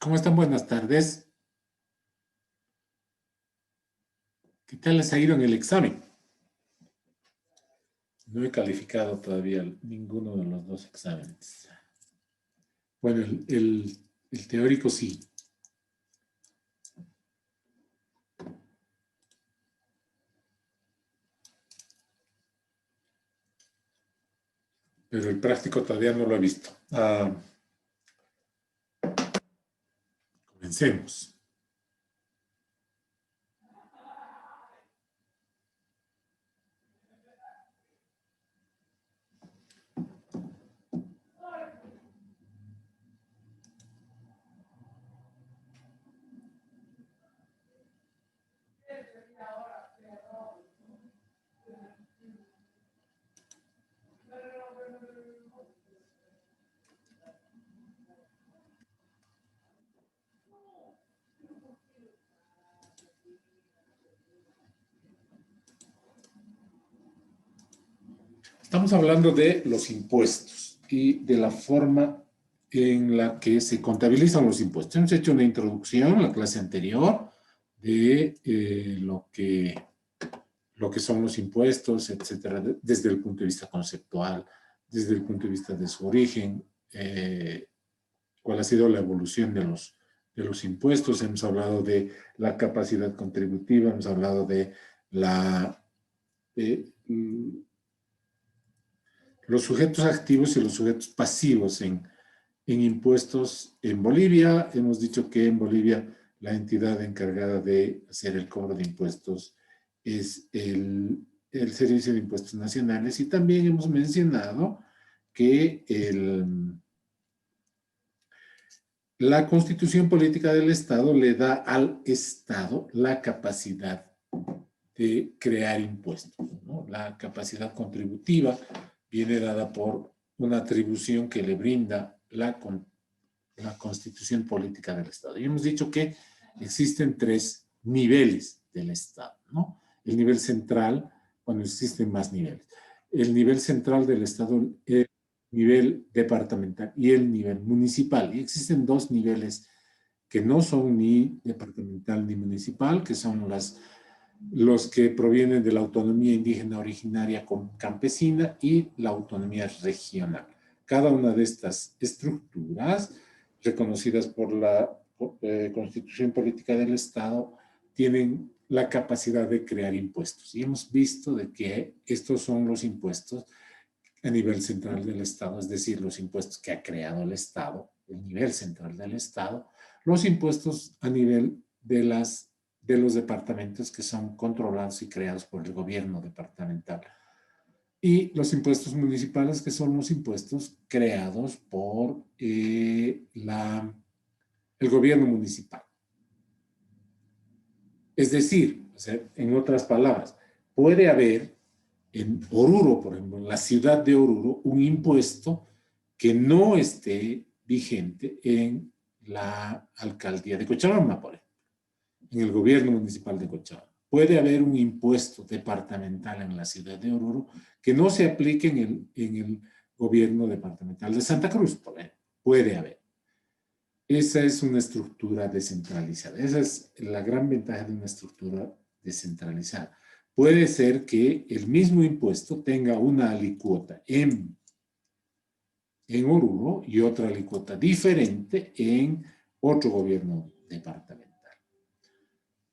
¿Cómo están? Buenas tardes. ¿Qué tal les ha ido en el examen? No he calificado todavía ninguno de los dos exámenes. Bueno, el teórico sí. Pero el práctico todavía no lo he visto. Comencemos. Estamos hablando de los impuestos y de la forma en la que se contabilizan los impuestos. Hemos hecho una introducción en la clase anterior de lo que son los impuestos, etcétera, desde el punto de vista conceptual, desde el punto de vista de su origen, cuál ha sido la evolución de los impuestos. Hemos hablado de la capacidad contributiva, hemos hablado de los sujetos activos y los sujetos pasivos en impuestos en Bolivia. Hemos dicho que en Bolivia la entidad encargada de hacer el cobro de impuestos es el Servicio de Impuestos Nacionales, y también hemos mencionado que la Constitución Política del Estado le da al Estado la capacidad de crear impuestos, ¿no? La capacidad contributiva viene dada por una atribución que le brinda la Constitución Política del Estado. Y hemos dicho que existen tres niveles del Estado, ¿no? El nivel central, bueno, existen más niveles. El nivel central del Estado, el nivel departamental y el nivel municipal. Y existen dos niveles que no son ni departamental ni municipal, que son los que provienen de la autonomía indígena originaria campesina y la autonomía regional. Cada una de estas estructuras, reconocidas por la Constitución Política del Estado, tienen la capacidad de crear impuestos. Y hemos visto de que estos son los impuestos a nivel central del Estado, es decir, los impuestos que ha creado el Estado, el nivel central del Estado, los impuestos a nivel de los departamentos, que son controlados y creados por el gobierno departamental, y los impuestos municipales, que son los impuestos creados por el gobierno municipal. Es decir, o sea, en otras palabras, puede haber en Oruro, por ejemplo, en la ciudad de Oruro, un impuesto que no esté vigente en la alcaldía de Cochabamba, por ejemplo, en el gobierno municipal de Cochabamba. Puede haber un impuesto departamental en la ciudad de Oruro que no se aplique en el gobierno departamental de Santa Cruz, por ejemplo. Puede haber. Esa es una estructura descentralizada. Esa es la gran ventaja de una estructura descentralizada. Puede ser que el mismo impuesto tenga una alícuota en Oruro y otra alícuota diferente en otro gobierno departamental.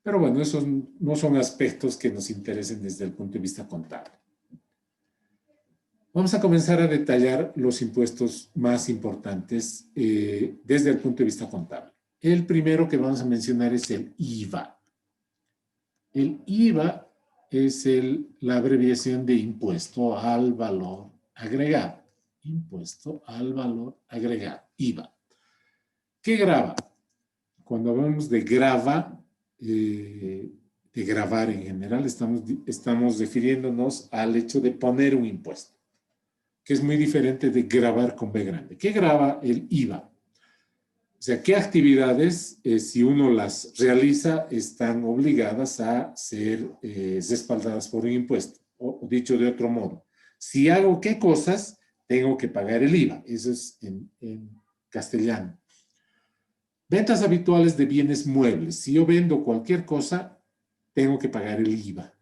Pero bueno, esos no son aspectos que nos interesen desde el punto de vista contable. Vamos a comenzar a detallar los impuestos más importantes desde el punto de vista contable. El primero que vamos a mencionar es el IVA. El IVA es la abreviación de impuesto al valor agregado. Impuesto al valor agregado, IVA. ¿Qué grava? Cuando hablamos de grava, de gravar en general, estamos refiriéndonos al hecho de poner un impuesto, que es muy diferente de gravar con B grande. ¿Qué grava el IVA? O sea, ¿qué actividades, si uno las realiza, están obligadas a ser respaldadas por un impuesto? O dicho de otro modo, si hago qué cosas, tengo que pagar el IVA. Eso es en castellano. Ventas habituales de bienes muebles. Si yo vendo cualquier cosa, tengo que pagar el IVA.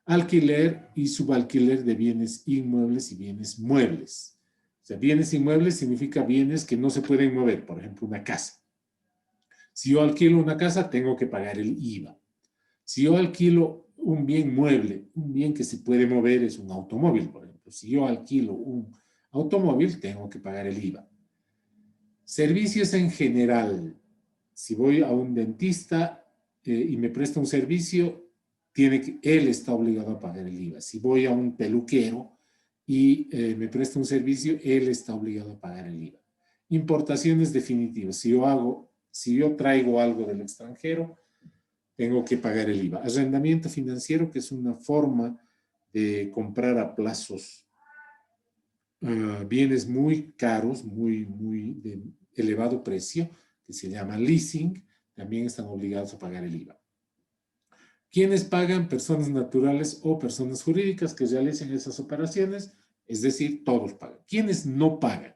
Alquiler y subalquiler de bienes inmuebles y bienes muebles. O sea, bienes inmuebles significa bienes que no se pueden mover, por ejemplo, una casa. Si yo alquilo una casa, tengo que pagar el IVA. Si yo alquilo un bien mueble, un bien que se puede mover es un automóvil, por ejemplo. Si yo alquilo un automóvil, tengo que pagar el IVA. Servicios en general. Si voy a un dentista y me presta un servicio, él está obligado a pagar el IVA. Si voy a un peluquero y me presta un servicio, él está obligado a pagar el IVA. Importaciones definitivas. Si yo traigo algo del extranjero, tengo que pagar el IVA. Arrendamiento financiero, que es una forma de comprar a plazos bienes muy caros, muy de elevado precio, que se llama leasing, también están obligados a pagar el IVA. ¿Quiénes pagan? Personas naturales o personas jurídicas que realicen esas operaciones, es decir, todos pagan. ¿Quiénes no pagan?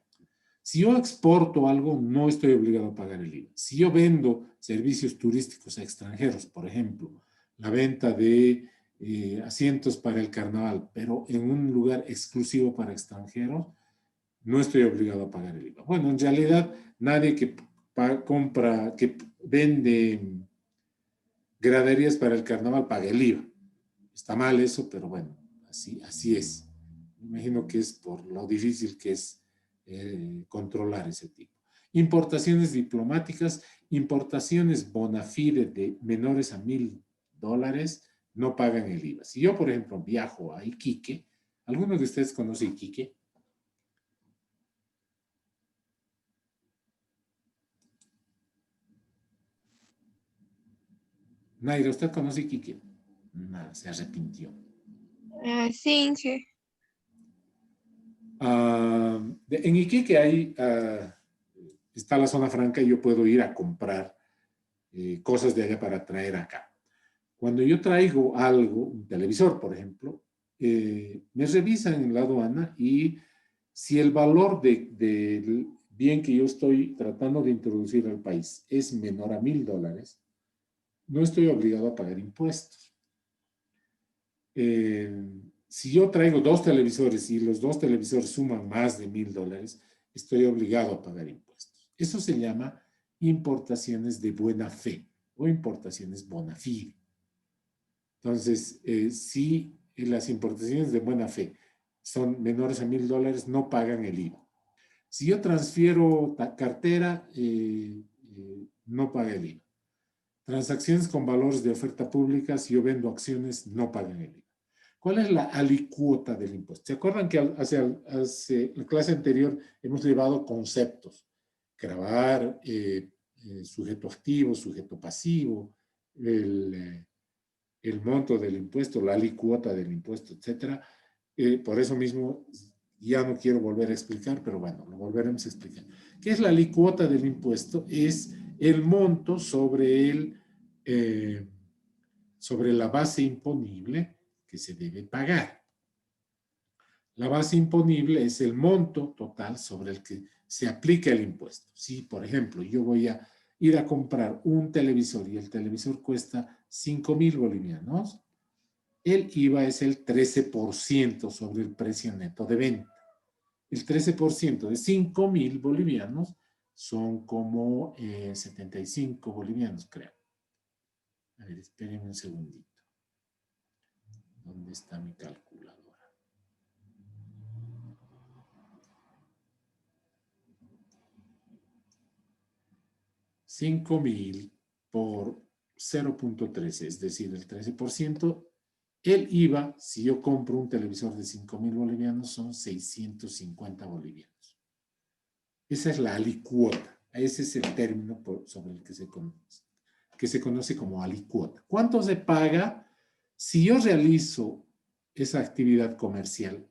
Si yo exporto algo, no estoy obligado a pagar el IVA. Si yo vendo servicios turísticos a extranjeros, por ejemplo, la venta de asientos para el carnaval, pero en un lugar exclusivo para extranjeros, no estoy obligado a pagar el IVA. Bueno, en realidad, nadie que que vende graderías para el carnaval paga el IVA. Está mal eso, pero bueno, así es. Me imagino que es por lo difícil que es controlar ese tipo. Importaciones diplomáticas, importaciones bona fide de menores a $1,000 no pagan el IVA. Si yo, por ejemplo, viajo a Iquique, ¿alguno de ustedes conoce Iquique? Naira, ¿usted conoce Iquique? Nada, se arrepintió. Sí, Inge. En Iquique está la zona franca y yo puedo ir a comprar cosas de allá para traer acá. Cuando yo traigo algo, un televisor, por ejemplo, me revisan en la aduana y si el valor del bien que yo estoy tratando de introducir al país es menor a $1,000, no estoy obligado a pagar impuestos. Si yo traigo 2 televisores y los 2 televisores suman más de $1,000, estoy obligado a pagar impuestos. Eso se llama importaciones de buena fe o importaciones bona fide. Entonces, si las importaciones de buena fe son menores a $1,000, no pagan el IVA. Si yo transfiero cartera, no paga el IVA. Transacciones con valores de oferta pública, si yo vendo acciones, no pagan el IVA. ¿Cuál es la alicuota del impuesto? ¿Se acuerdan que hace la clase anterior hemos llevado conceptos? Gravar, sujeto activo, sujeto pasivo, el monto del impuesto, la alicuota del impuesto, etcétera. Por eso mismo ya no quiero volver a explicar, pero bueno, lo volveremos a explicar. ¿Qué es la alicuota del impuesto? Es el monto sobre la base imponible que se debe pagar. La base imponible es el monto total sobre el que se aplica el impuesto. Si, por ejemplo, yo voy a ir a comprar un televisor y el televisor cuesta 5,000 bolivianos, el IVA es el 13% sobre el precio neto de venta. El 13% de 5,000 bolivianos son como 75 bolivianos, creo. A ver, espérenme un segundito. ¿Dónde está mi calculadora? 5,000 por 0.13, es decir, el 13%. El IVA, si yo compro un televisor de 5,000 bolivianos, son 650 bolivianos. Esa es la alicuota. Ese es el término sobre el que se conoce como alicuota. ¿Cuánto se paga si yo realizo esa actividad comercial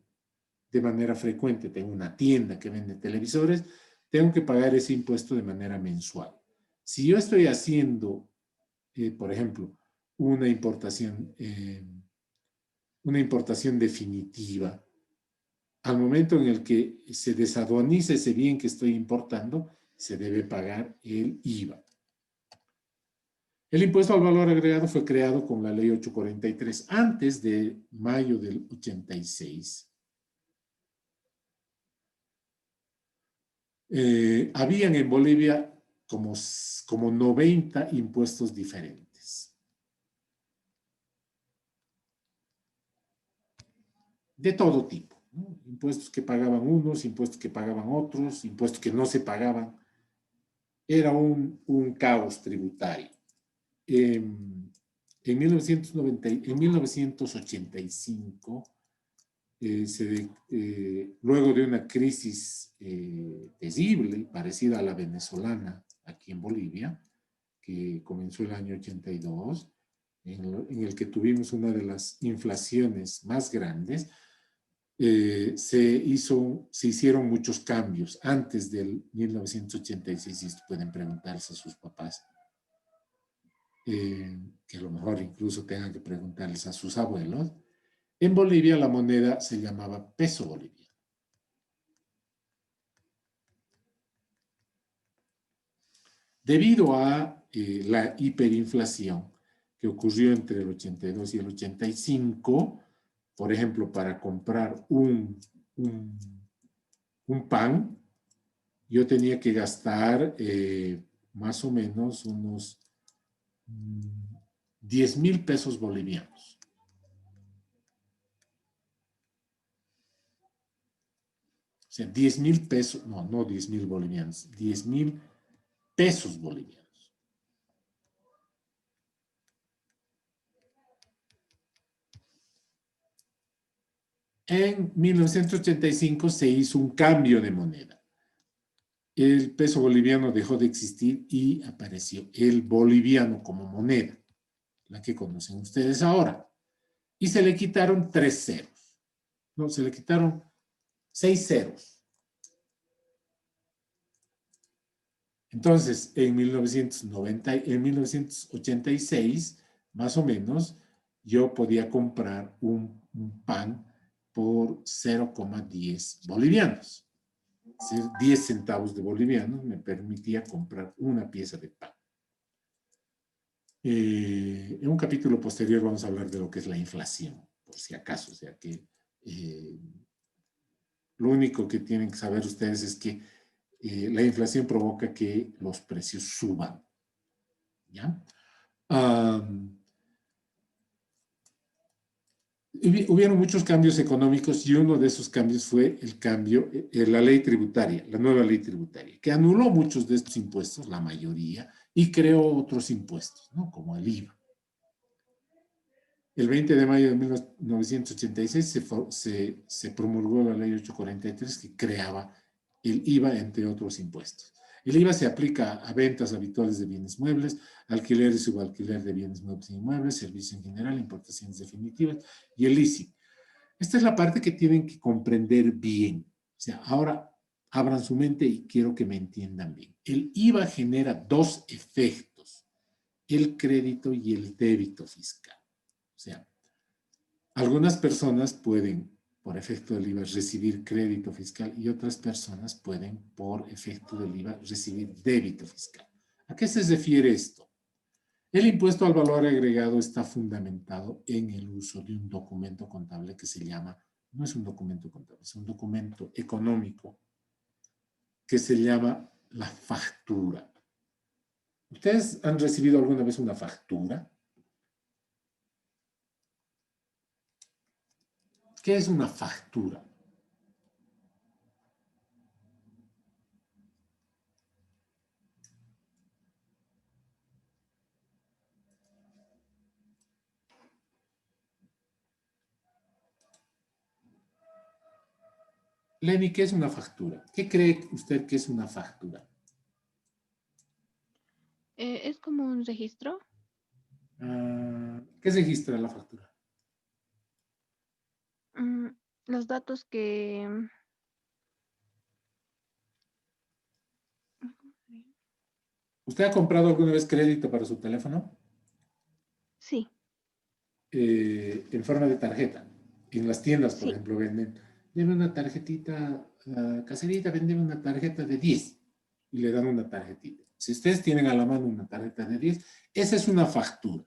de manera frecuente? Tengo una tienda que vende televisores, tengo que pagar ese impuesto de manera mensual. Si yo estoy haciendo, por ejemplo, una importación definitiva, al momento en el que se desaduaniza ese bien que estoy importando, se debe pagar el IVA. El impuesto al valor agregado fue creado con la ley 843 antes de mayo del 86. Habían en Bolivia como 90 impuestos diferentes. De todo tipo, ¿no? Impuestos que pagaban unos, impuestos que pagaban otros, impuestos que no se pagaban. Era un caos tributario. En 1985, luego de una crisis terrible, parecida a la venezolana aquí en Bolivia, que comenzó el año 82, en el que tuvimos una de las inflaciones más grandes, se hicieron muchos cambios antes del 1986, y esto pueden preguntarse a sus papás, que a lo mejor incluso tengan que preguntarles a sus abuelos. En Bolivia la moneda se llamaba peso boliviano. Debido a la hiperinflación que ocurrió entre el 82 y el 85, por ejemplo, para comprar un pan, yo tenía que gastar más o menos unos 10,000 pesos bolivianos. O sea, 10,000 pesos, no 10,000 bolivianos, 10,000 pesos bolivianos. En 1985 se hizo un cambio de moneda. El peso boliviano dejó de existir y apareció el boliviano como moneda, la que conocen ustedes ahora. Y se le quitaron 3 ceros. No, se le quitaron 6 ceros. Entonces, en 1986, más o menos, yo podía comprar un pan por 0,10 bolivianos. Es decir, 10 centavos de bolivianos me permitía comprar una pieza de pan. En un capítulo posterior vamos a hablar de lo que es la inflación, por si acaso. O sea que lo único que tienen que saber ustedes es que la inflación provoca que los precios suban. ¿Ya? Hubieron muchos cambios económicos y uno de esos cambios fue el cambio, la ley tributaria, la nueva ley tributaria, que anuló muchos de estos impuestos, la mayoría, y creó otros impuestos, ¿no? Como el IVA. El 20 de mayo de 1986 se promulgó la ley 843 que creaba el IVA, entre otros impuestos. El IVA se aplica a ventas habituales de bienes muebles, alquiler y subalquiler de bienes muebles e inmuebles, servicio en general, importaciones definitivas y el leasing. Esta es la parte que tienen que comprender bien. O sea, ahora abran su mente y quiero que me entiendan bien. El IVA genera dos efectos, el crédito y el débito fiscal. O sea, algunas personas pueden, por efecto del IVA, recibir crédito fiscal y otras personas pueden, por efecto del IVA, recibir débito fiscal. ¿A qué se refiere esto? El impuesto al valor agregado está fundamentado en el uso de un documento contable que se llama, no es un documento contable, es un documento económico que se llama la factura. ¿Ustedes han recibido alguna vez una factura? ¿Qué es una factura? Lenny, ¿qué es una factura? ¿Qué cree usted que es una factura? Es como un registro. ¿Qué registra la factura? mm, los datos que... ¿Usted ha comprado alguna vez crédito para su teléfono? Sí, En forma de tarjeta. En las tiendas, por sí. ejemplo, venden. Deme una tarjetita caserita, vendeme una tarjeta de 10. y le dan una tarjetita. Si ustedes tienen a la mano una tarjeta de 10, esa es una factura.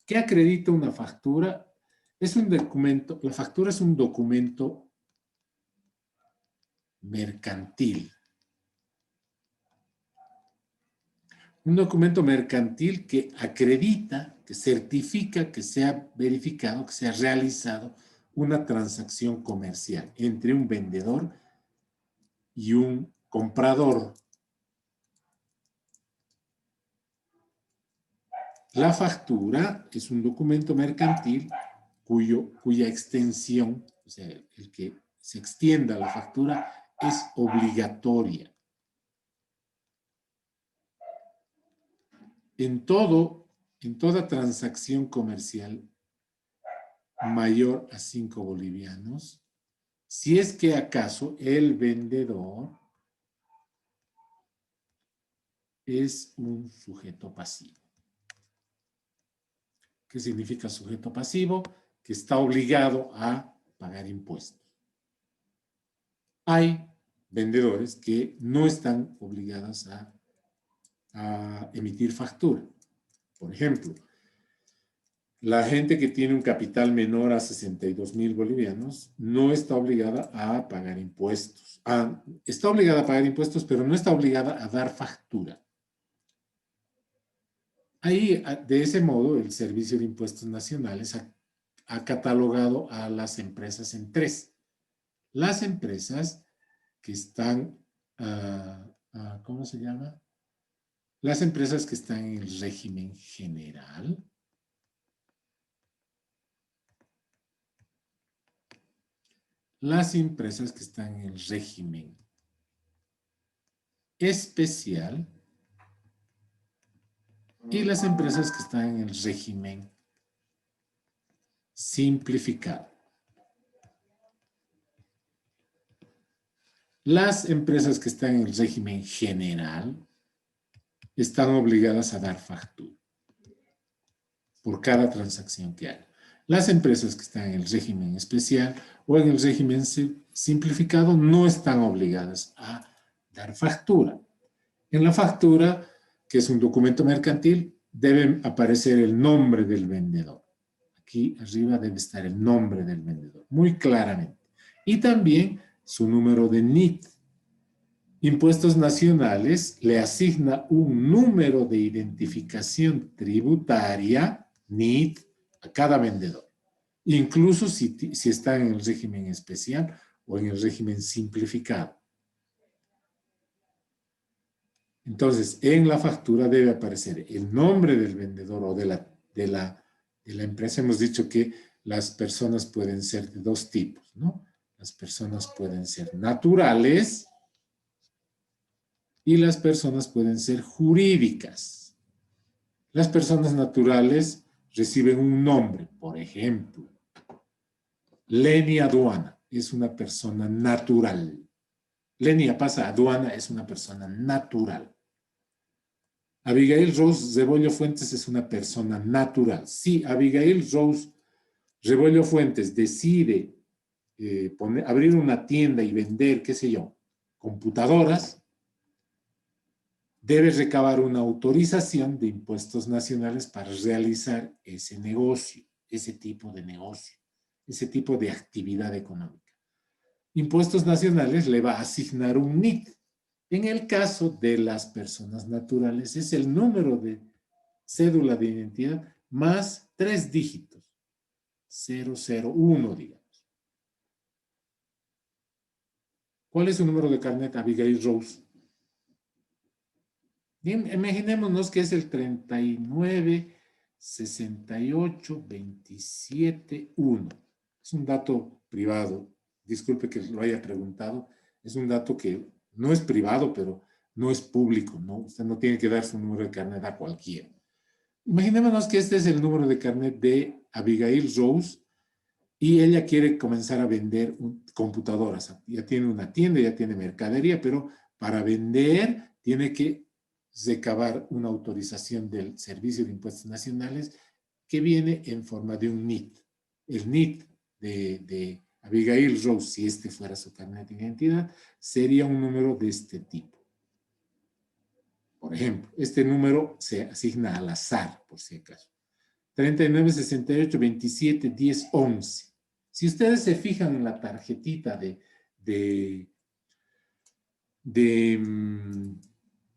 ¿Qué acredita una factura? Es un documento, la factura es un documento mercantil. Un documento mercantil que acredita, que certifica que se ha verificado, que se ha realizado una transacción comercial entre un vendedor y un comprador. La factura es un documento mercantil cuya extensión, o sea, el que se extienda la factura, es obligatoria. En toda transacción comercial mayor a 5 bolivianos, si es que acaso el vendedor es un sujeto pasivo. ¿Qué significa sujeto pasivo? Que está obligado a pagar impuestos. Hay vendedores que no están obligados a emitir factura. Por ejemplo, la gente que tiene un capital menor a 62,000 bolivianos no está obligada a pagar impuestos. Está obligada a pagar impuestos, pero no está obligada a dar factura. Ahí, de ese modo, el Servicio de Impuestos Nacionales ha catalogado a las empresas en 3. Las empresas que están, ¿cómo se llama? Las empresas que están en el régimen general. Las empresas que están en el régimen especial y las empresas que están en el régimen simplificado. Las empresas que están en el régimen general están obligadas a dar factura por cada transacción que haga. Las empresas que están en el régimen especial o en el régimen simplificado no están obligadas a dar factura. En la factura, que es un documento mercantil, debe aparecer el nombre del vendedor. Aquí arriba debe estar el nombre del vendedor, muy claramente. Y también su número de NIT. Impuestos Nacionales le asigna un número de identificación tributaria, NIT, a cada vendedor. Incluso si está en el régimen especial o en el régimen simplificado. Entonces, en la factura debe aparecer el nombre del vendedor o de la empresa. Hemos dicho que las personas pueden ser de 2 tipos, ¿no? Las personas pueden ser naturales y las personas pueden ser jurídicas. Las personas naturales reciben un nombre, por ejemplo, Leni Aduana es una persona natural. Leni Aduana es una persona natural. Abigail Rose Rebollo Fuentes es una persona natural. Si Abigail Rose Rebollo Fuentes decide abrir una tienda y vender, qué sé yo, computadoras, debe recabar una autorización de impuestos nacionales para realizar ese negocio, ese tipo de negocio, ese tipo de actividad económica. Impuestos Nacionales le va a asignar un NIT. En el caso de las personas naturales, es el número de cédula de identidad más 3 dígitos, 001, digamos. ¿Cuál es su número de carnet, Abigail Rose? Bien, imaginémonos que es el 39-68-27-1. Es un dato privado. Disculpe que lo haya preguntado. Es un dato que no es privado, pero no es público, ¿no? Usted no tiene que dar su número de carnet a cualquiera. Imaginémonos que este es el número de carnet de Abigail Rose y ella quiere comenzar a vender computadoras. Ya tiene una tienda, ya tiene mercadería, pero para vender tiene que recabar una autorización del Servicio de Impuestos Nacionales que viene en forma de un NIT. El NIT de Abigail Rose, si este fuera su carnet de identidad, sería un número de este tipo. Por ejemplo, este número se asigna al azar, por si acaso. 39, 68, 27, 10, 11. Si ustedes se fijan en la tarjetita de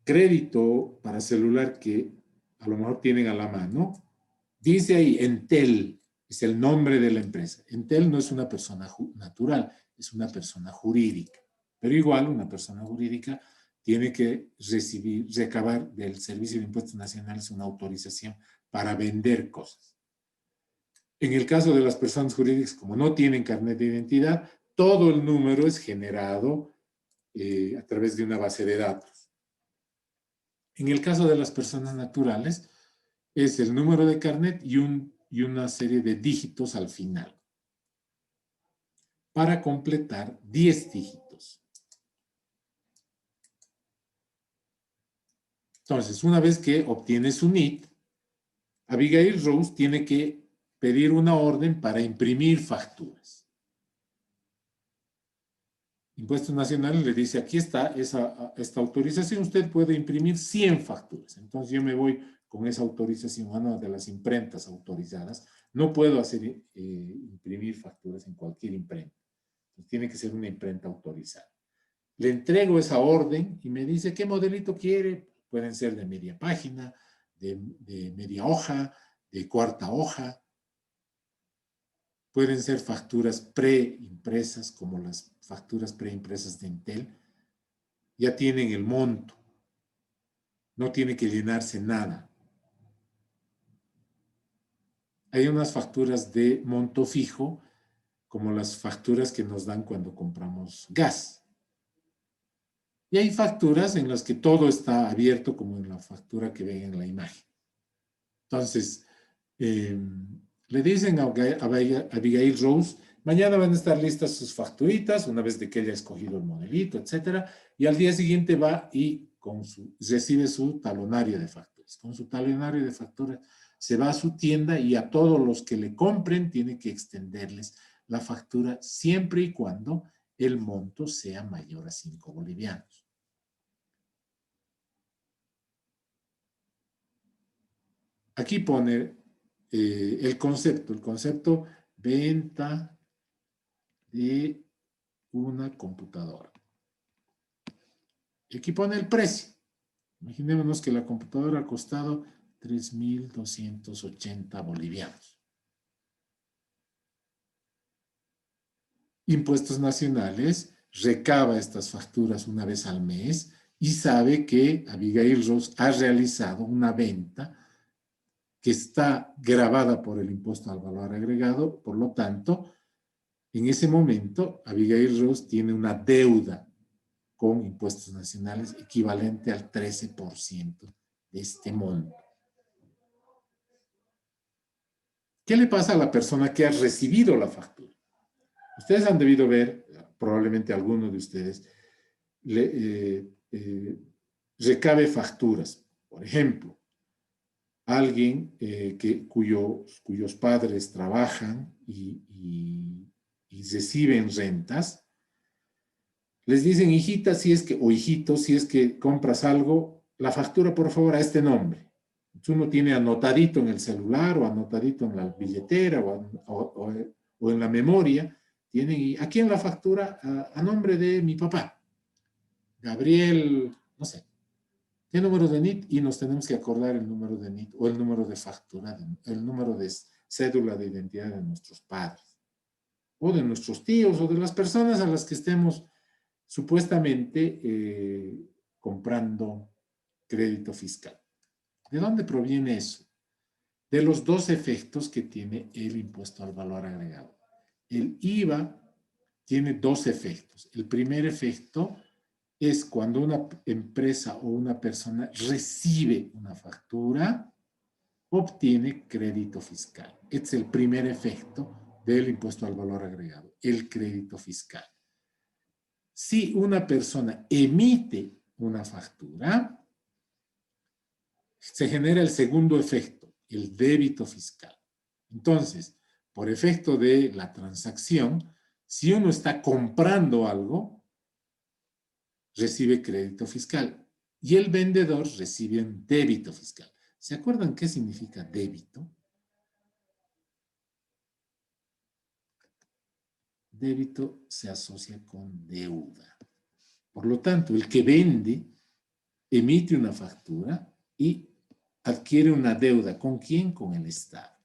crédito para celular que a lo mejor tienen a la mano, dice ahí Entel, es el nombre de la empresa. Entel no es una persona natural, es una persona jurídica. Pero igual una persona jurídica tiene que recabar del Servicio de Impuestos Nacionales una autorización para vender cosas. En el caso de las personas jurídicas, como no tienen carnet de identidad, todo el número es generado a través de una base de datos. En el caso de las personas naturales, es el número de carnet y una serie de dígitos al final para completar 10 dígitos. Entonces, una vez que obtiene su NIT, Abigail Rose tiene que pedir una orden para imprimir facturas. Impuestos Nacionales le dice, aquí está esta autorización, usted puede imprimir 100 facturas. Entonces yo me voy con esa autorización a una de las imprentas autorizadas. No puedo hacer imprimir facturas en cualquier imprenta. Entonces, tiene que ser una imprenta autorizada. Le entrego esa orden y me dice, ¿qué modelito quiere? Pueden ser de media página, de media hoja, de cuarta hoja. Pueden ser facturas preimpresas, como las facturas preimpresas de Entel. Ya tienen el monto. No tiene que llenarse nada. Hay unas facturas de monto fijo, como las facturas que nos dan cuando compramos gas. Y hay facturas en las que todo está abierto, como en la factura que ven en la imagen. Entonces, le dicen a Abigail Rose, mañana van a estar listas sus facturitas, una vez de que haya escogido el modelito, etcétera, y al día siguiente va y recibe su talonario de facturas. Con su talonario de facturas se va a su tienda y a todos los que le compren tiene que extenderles la factura siempre y cuando el monto sea mayor a 5 bolivianos. Aquí pone el concepto venta de una computadora. Y aquí pone el precio. Imaginémonos que la computadora ha costado 3.280 bolivianos. Impuestos Nacionales recaba estas facturas una vez al mes y sabe que Abigail Rose ha realizado una venta que está grabada por el impuesto al valor agregado. Por lo tanto, en ese momento, Abigail Rose tiene una deuda con impuestos nacionales equivalente al 13% de este monto. ¿Qué le pasa a la persona que ha recibido la factura? Ustedes han debido ver, probablemente algunos de ustedes, recabe facturas. Por ejemplo, alguien cuyos padres trabajan y reciben rentas, les dicen, hijita, o hijito, si es que compras algo, la factura, por favor, a este nombre. Entonces uno tiene anotadito en el celular o anotadito en la billetera o en la memoria, tienen aquí en la factura a nombre de mi papá, Gabriel, no sé, ¿qué número de NIT? Y nos tenemos que acordar el número de NIT o el número de factura, el número de cédula de identidad de nuestros padres o de nuestros tíos o de las personas a las que estemos supuestamente comprando crédito fiscal. ¿De dónde proviene eso? De los dos efectos que tiene el impuesto al valor agregado. El IVA tiene dos efectos. El primer efecto es cuando una empresa o una persona recibe una factura, obtiene crédito fiscal. Este es el primer efecto del impuesto al valor agregado, el crédito fiscal. Si una persona emite una factura, se genera el segundo efecto, el débito fiscal. Entonces, por efecto de la transacción, si uno está comprando algo, recibe crédito fiscal. y el vendedor recibe un débito fiscal. ¿Se acuerdan qué significa débito? Débito se asocia con deuda. Por lo tanto, el que vende emite una factura y adquiere una deuda. ¿Con quién? Con el Estado.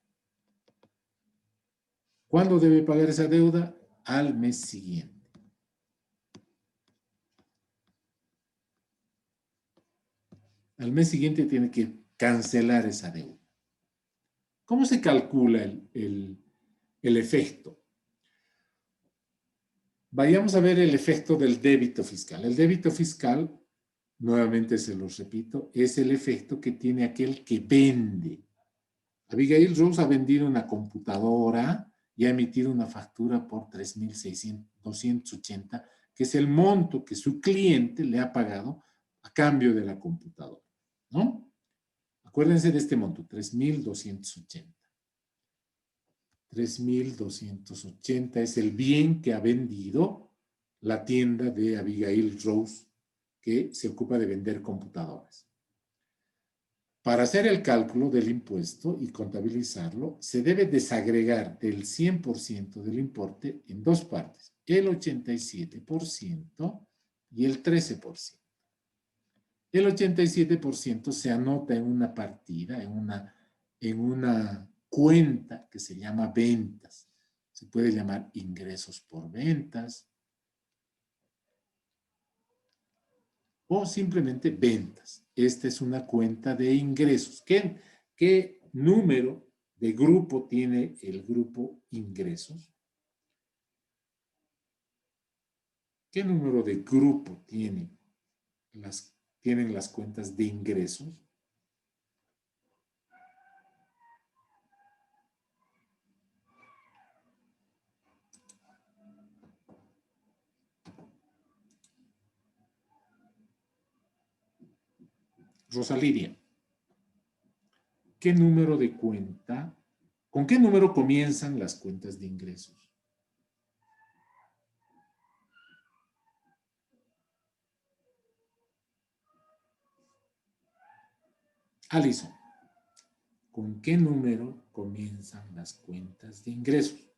¿Cuándo debe pagar esa deuda? Al mes siguiente. Al mes siguiente tiene que cancelar esa deuda. ¿Cómo se calcula el efecto? Vayamos a ver el efecto del débito fiscal. El débito fiscal, nuevamente se los repito, es el efecto que tiene aquel que vende. Abigail Rose ha vendido una computadora y ha emitido una factura por 3.280, que es el monto que su cliente le ha pagado a cambio de la computadora, ¿no? Acuérdense de este monto, 3.280. 3.280 es el bien que ha vendido la tienda de Abigail Rose, que se ocupa de vender computadoras. Para hacer el cálculo del impuesto y contabilizarlo, se debe desagregar del 100% del importe en dos partes, el 87% y el 13%. El 87% se anota en una partida, en una cuenta que se llama ventas. Se puede llamar ingresos por ventas o simplemente ventas. Esta es una cuenta de ingresos. ¿Qué número de grupo tiene el grupo ingresos? ¿Qué número de grupo tienen las cuentas de ingresos? Rosalidia, ¿qué número de cuenta? ¿Con qué número comienzan las cuentas de ingresos? Alison, ¿con qué número comienzan las cuentas de ingresos?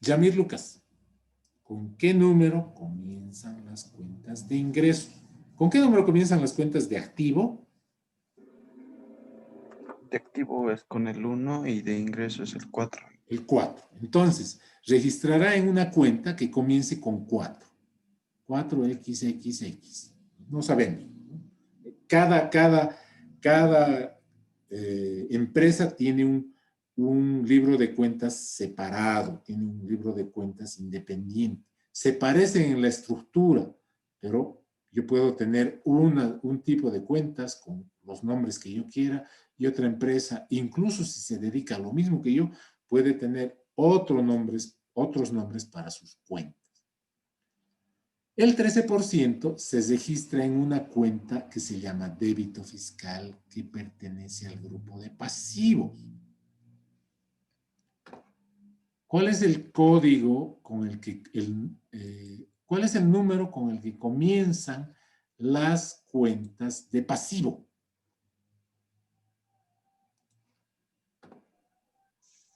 Yamir Lucas, ¿con qué número comienzan las cuentas de ingresos? ¿Con qué número comienzan las cuentas de activo? De activo es con el 1 y de ingreso es el 4. El 4. Entonces, registrará en una cuenta que comience con 4. 4XXX. No sabemos. Cada empresa tiene un libro de cuentas separado, tiene un libro de cuentas independiente. Se parecen en la estructura, pero yo puedo tener un tipo de cuentas con los nombres que yo quiera y otra empresa, incluso si se dedica a lo mismo que yo, puede tener otros nombres para sus cuentas. El 13% se registra en una cuenta que se llama débito fiscal, que pertenece al grupo de pasivos. ¿Cuál es el código con el que, cuál es el número con el que comienzan las cuentas de pasivo?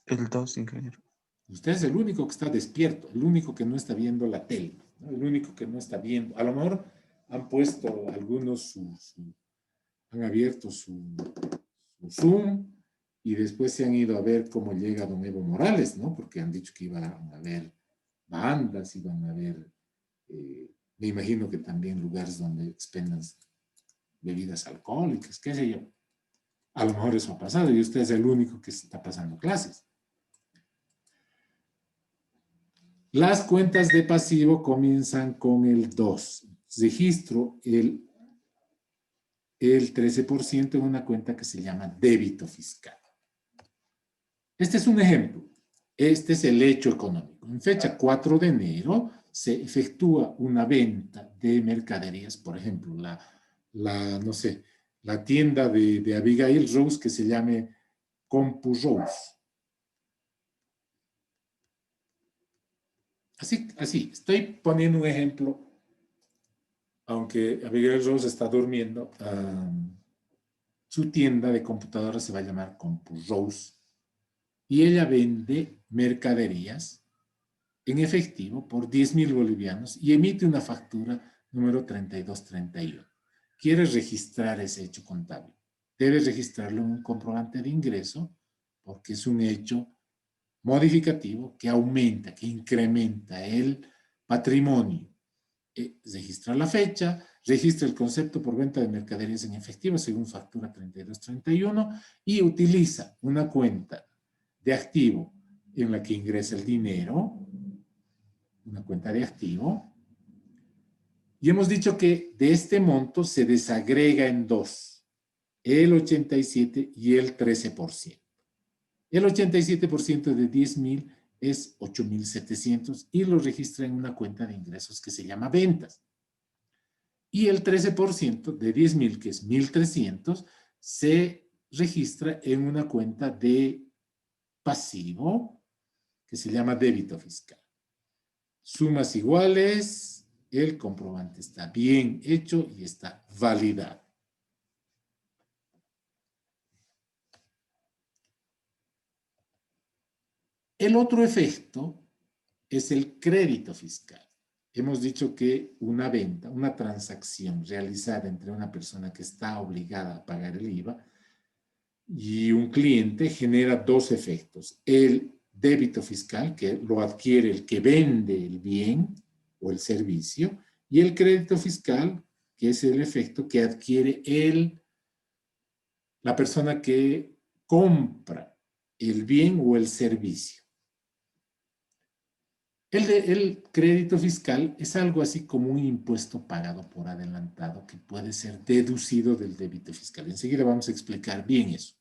El 2, ingeniero. Usted es el único que está despierto, el único que no está viendo la tele, ¿no? El único que no está viendo. A lo mejor han puesto algunos han abierto su Zoom y después se han ido a ver cómo llega don Evo Morales, ¿no? Porque han dicho que iban a haber bandas, iban a haber, me imagino que también lugares donde expendan bebidas alcohólicas, qué sé yo. A lo mejor eso ha pasado y usted es el único que se está pasando clases. Las cuentas de pasivo comienzan con el 2. Registro el 13% en una cuenta que se llama débito fiscal. Este es un ejemplo. Este es el hecho económico. En fecha 4 de enero se efectúa una venta de mercaderías, por ejemplo, no sé, la tienda de Abigail Rose que se llame Compu Rose. Así, estoy poniendo un ejemplo, aunque Abigail Rose está durmiendo, su tienda de computadoras se va a llamar CompuRose y ella vende mercaderías en efectivo por 10.000 bolivianos y emite una factura número 3231. ¿Quieres registrar ese hecho contable? Debes registrarlo en un comprobante de ingreso porque es un hecho modificativo que aumenta, que incrementa el patrimonio. Registra la fecha, registra el concepto por venta de mercaderías en efectivo según factura 3231 y utiliza una cuenta de activo en la que ingresa el dinero, una cuenta de activo, y hemos dicho que de este monto se desagrega en dos, el 87 y el 13%. El 87% de 10.000 es 8.700 y lo registra en una cuenta de ingresos que se llama ventas. Y el 13% de 10.000, que es 1.300, se registra en una cuenta de pasivo que se llama débito fiscal. Sumas iguales, el comprobante está bien hecho y está validado. El otro efecto es el crédito fiscal. Hemos dicho que una venta, una transacción realizada entre una persona que está obligada a pagar el IVA y un cliente genera dos efectos. El débito fiscal, que lo adquiere el que vende el bien o el servicio, y el crédito fiscal, que es el efecto que adquiere la persona que compra el bien o el servicio. El crédito fiscal es algo así como un impuesto pagado por adelantado que puede ser deducido del débito fiscal. Enseguida vamos a explicar bien eso.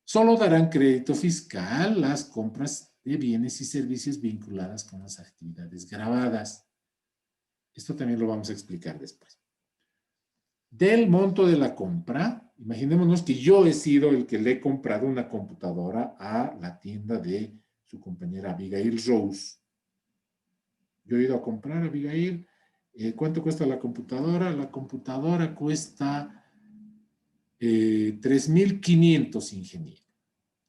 Solo darán crédito fiscal las compras de bienes y servicios vinculadas con las actividades gravadas. Esto también lo vamos a explicar después. Del monto de la compra, imaginémonos que yo he sido el que le he comprado una computadora a la tienda de su compañera Abigail Rose. Yo he ido a comprar, Abigail, ¿cuánto cuesta la computadora? La computadora cuesta 3.500, ingeniero.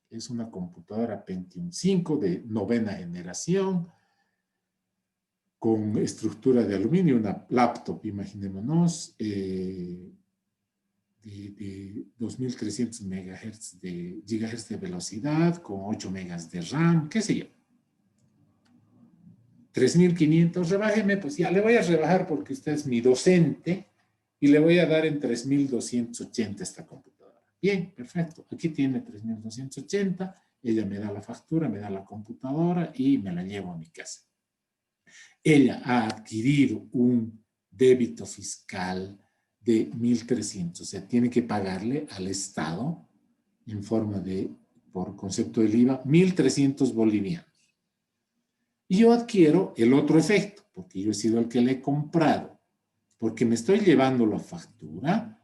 Es una computadora Pentium 5 de 9ª generación, con estructura de aluminio, una laptop, imaginémonos, de 2.300 gigahertz de velocidad, con 8 megas de RAM, qué sé yo. 3.500, rebájeme, pues ya le voy a rebajar porque usted es mi docente y le voy a dar en 3.280 esta computadora. Bien, perfecto. Aquí tiene 3.280, ella me da la factura, me da la computadora y me la llevo a mi casa. Ella ha adquirido un débito fiscal de 1.300, o sea, tiene que pagarle al Estado en forma de, por concepto del IVA, 1.300 bolivianos. Y yo adquiero el otro efecto, porque yo he sido el que le he comprado, porque me estoy llevando la factura,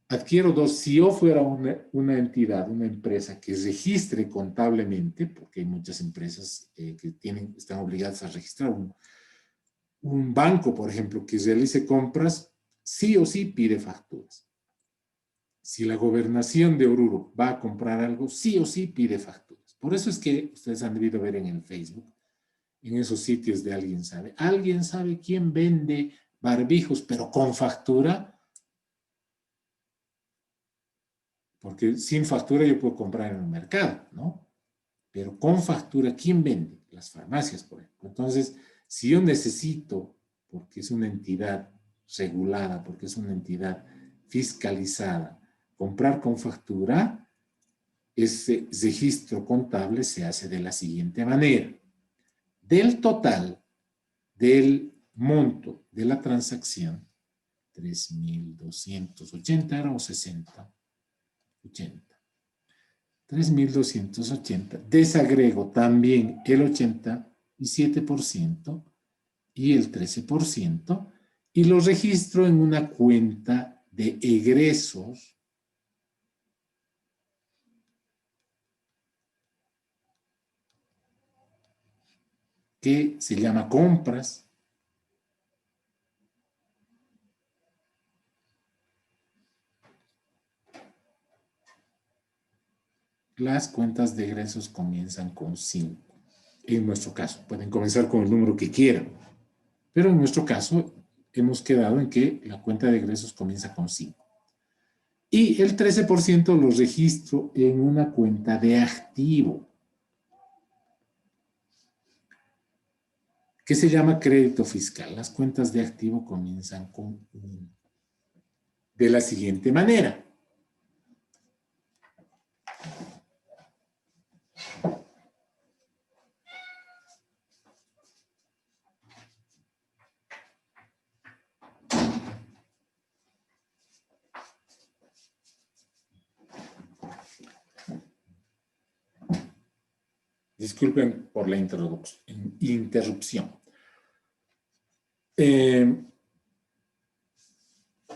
adquiero dos. Si yo fuera una entidad, una empresa que registre contablemente, porque hay muchas empresas que están obligadas a registrar, un banco, por ejemplo, que realice compras, sí o sí pide facturas. Si la gobernación de Oruro va a comprar algo, sí o sí pide facturas. Por eso es que ustedes han debido ver en el Facebook, en esos sitios de alguien sabe quién vende barbijos, pero con factura, porque sin factura yo puedo comprar en el mercado, ¿no? Pero con factura, ¿quién vende? Las farmacias, por ejemplo. Entonces, si yo necesito, porque es una entidad regulada, porque es una entidad fiscalizada, comprar con factura, ese registro contable se hace de la siguiente manera. Del total del monto de la transacción, 3.280 era o 60, 80. 3.280. Desagrego también el 87% y el 13% y lo registro en una cuenta de egresos que se llama compras. Las cuentas de egresos comienzan con 5. En nuestro caso, pueden comenzar con el número que quieran, pero en nuestro caso hemos quedado en que la cuenta de egresos comienza con 5. Y el 13% lo registro en una cuenta de activo, que se llama crédito fiscal. Las cuentas de activo comienzan con 1. De la siguiente manera. Disculpen por la interrupción.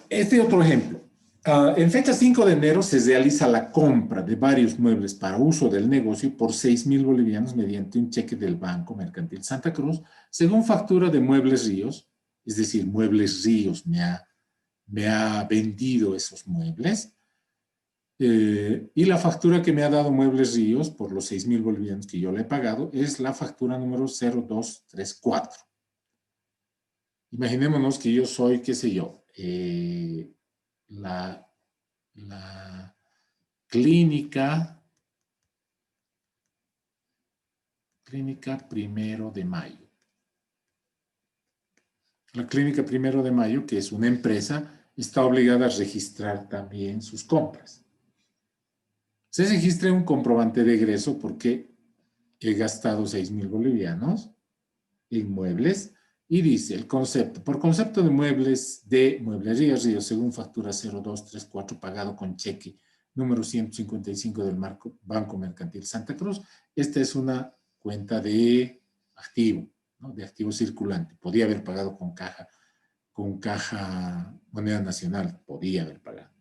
Este otro ejemplo. En fecha 5 de enero se realiza la compra de varios muebles para uso del negocio por 6,000 bolivianos mediante un cheque del Banco Mercantil Santa Cruz, según factura de Muebles Ríos, es decir, Muebles Ríos me ha vendido esos muebles, y la factura que me ha dado Muebles Ríos por los 6,000 bolivianos que yo le he pagado es la factura número 0234. Imaginémonos que yo soy, qué sé yo, la clínica Primero de Mayo. La clínica Primero de Mayo, que es una empresa, está obligada a registrar también sus compras. Se registra un comprobante de egreso porque he gastado 6,000 bolivianos en muebles y dice el concepto, por concepto de muebles de Mueblería Río, según factura 0234 pagado con cheque número 155 del Banco Mercantil Santa Cruz, esta es una cuenta de activo, ¿no? De activo circulante. Podía haber pagado con caja moneda nacional, podía haber pagado.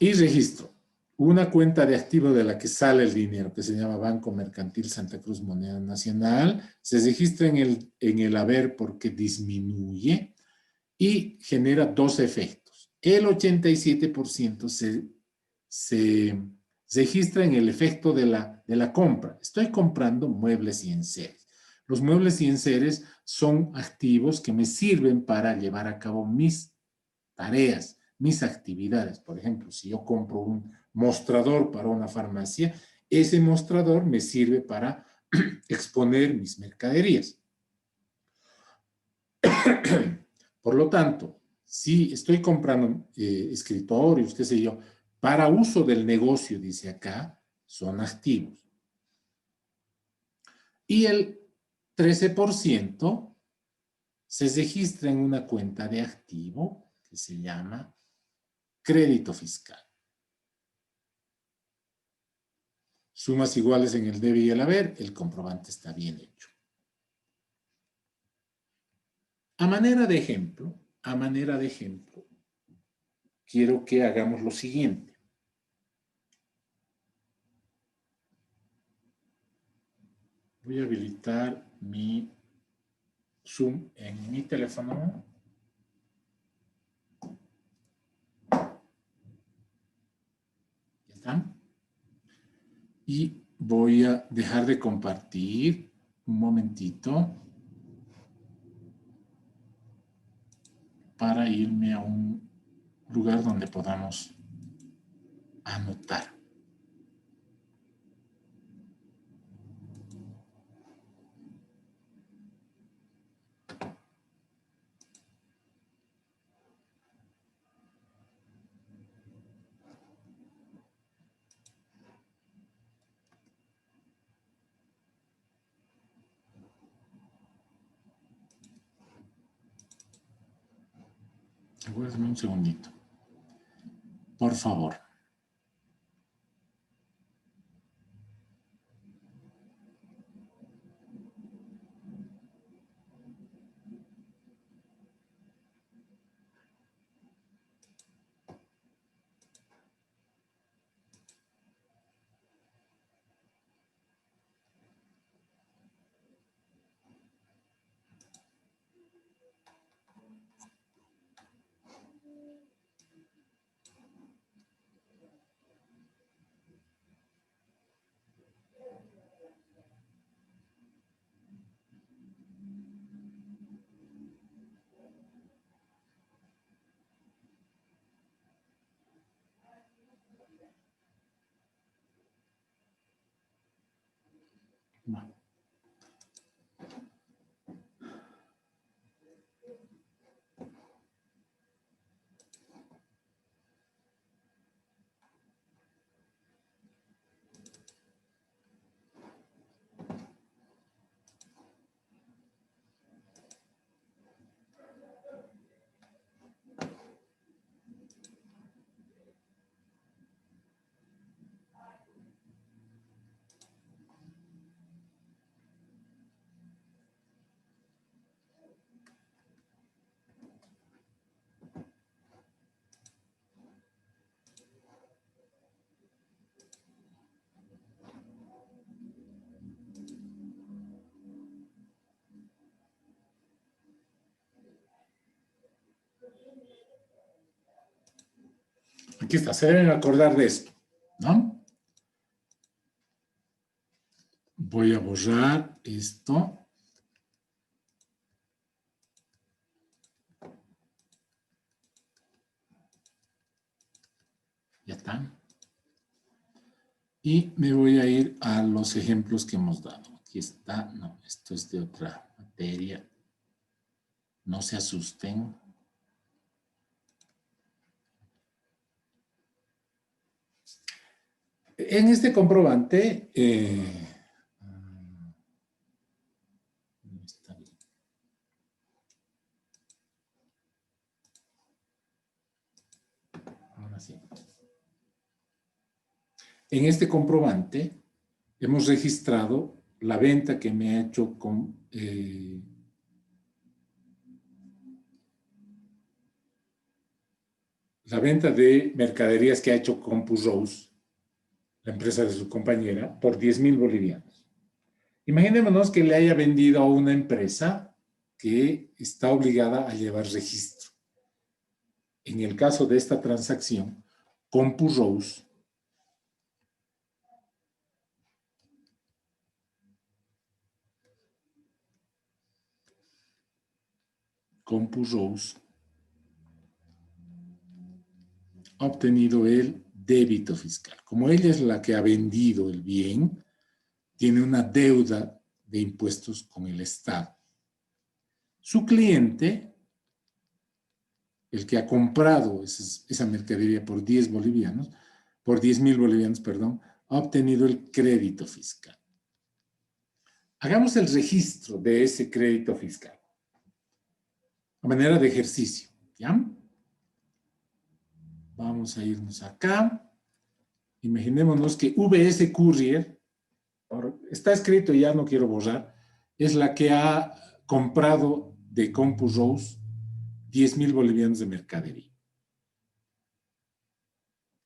Y registro una cuenta de activo de la que sale el dinero, que se llama Banco Mercantil Santa Cruz Moneda Nacional, se registra en el haber porque disminuye y genera dos efectos. El 87% se registra en el efecto de la compra. Estoy comprando muebles y enseres. Los muebles y enseres son activos que me sirven para llevar a cabo mis tareas, mis actividades. Por ejemplo, si yo compro un mostrador para una farmacia, ese mostrador me sirve para exponer mis mercaderías. Por lo tanto, si estoy comprando escritorios, qué sé yo, para uso del negocio, dice acá, son activos. Y el 13% se registra en una cuenta de activo que se llama crédito fiscal. Sumas iguales en el debe y el haber, el comprobante está bien hecho. A manera de ejemplo, quiero que hagamos lo siguiente. Voy a habilitar mi Zoom en mi teléfono. ¿Ya están? Y voy a dejar de compartir un momentito para irme a un lugar donde podamos anotar. Aguárdame un segundito. Por favor. Aquí está, se deben acordar de esto, ¿no? Voy a borrar esto. Ya está. Y me voy a ir a los ejemplos que hemos dado. Aquí está. No, esto es de otra materia. No se asusten. En este comprobante, no está bien. Ahora sí. En este comprobante hemos registrado la venta que me ha hecho con la venta de mercaderías que ha hecho CompuRose, la empresa de su compañera, por 10.000 bolivianos. Imaginémonos que le haya vendido a una empresa que está obligada a llevar registro. En el caso de esta transacción, CompuRose ha obtenido el débito fiscal. Como ella es la que ha vendido el bien, tiene una deuda de impuestos con el Estado. Su cliente, el que ha comprado esa mercadería por 10.000 bolivianos, perdón, ha obtenido el crédito fiscal. Hagamos el registro de ese crédito fiscal a manera de ejercicio, ¿ya? Vamos a irnos acá. Imaginémonos que VS Courier, está escrito y ya no quiero borrar, es la que ha comprado de CompuRose 10.000 bolivianos de mercadería.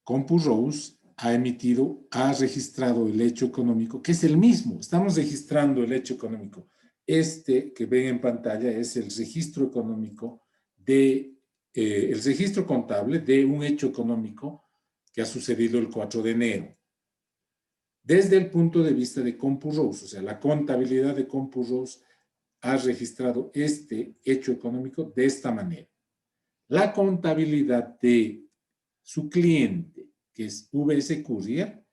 CompuRose ha registrado el hecho económico, que es el mismo. Estamos registrando el hecho económico. Este que ven en pantalla es el registro económico el registro contable de un hecho económico que ha sucedido el 4 de enero. Desde el punto de vista de CompuRose, o sea, la contabilidad de CompuRose ha registrado este hecho económico de esta manera. La contabilidad de su cliente, que es VS Courier,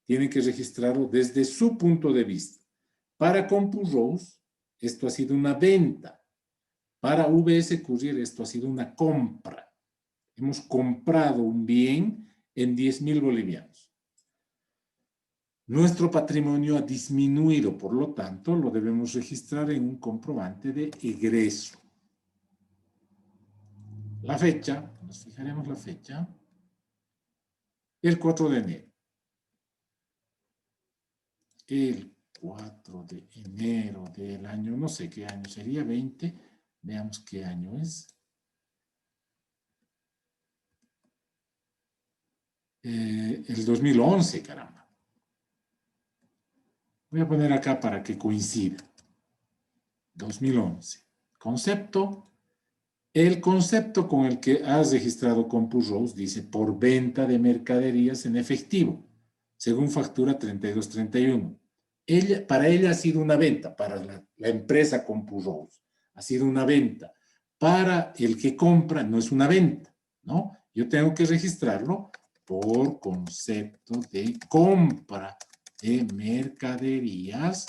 tiene que registrarlo desde su punto de vista. Para CompuRose, esto ha sido una venta. Para VS Courier, esto ha sido una compra. Hemos comprado un bien en 10.000 bolivianos. Nuestro patrimonio ha disminuido, por lo tanto, lo debemos registrar en un comprobante de egreso. La fecha, nos fijaremos la fecha, el 4 de enero. El 4 de enero del año, no sé qué año sería, 20, veamos qué año es. El 2011, caramba. Voy a poner acá para que coincida. 2011. Concepto. El concepto con el que has registrado CompuRose dice por venta de mercaderías en efectivo, según factura 3231. Para ella ha sido una venta, para la empresa CompuRose ha sido una venta. Para el que compra no es una venta, ¿no? Yo tengo que registrarlo por concepto de compra de mercaderías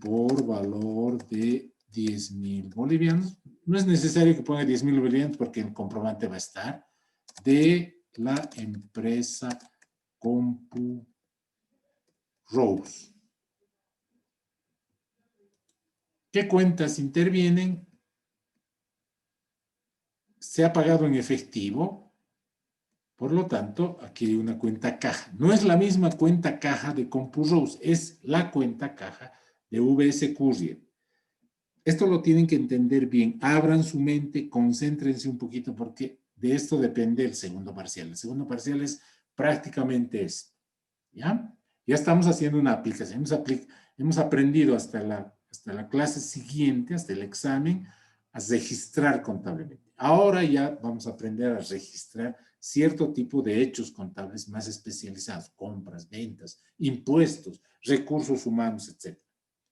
por valor de 10.000 bolivianos. No es necesario que ponga 10.000 bolivianos porque el comprobante va a estar de la empresa CompuRose. ¿Qué cuentas intervienen? Se ha pagado en efectivo. Por lo tanto, aquí hay una cuenta caja. No es la misma cuenta caja de CompuRose, es la cuenta caja de VS Courier. Esto lo tienen que entender bien. Abran su mente, concéntrense un poquito porque de esto depende el segundo parcial. El segundo parcial es prácticamente esto. ¿Ya? Ya estamos haciendo una aplicación. Hemos aprendido hasta la clase siguiente, hasta el examen, a registrar contablemente. Ahora ya vamos a aprender a registrar cierto tipo de hechos contables más especializados, compras, ventas, impuestos, recursos humanos, etc.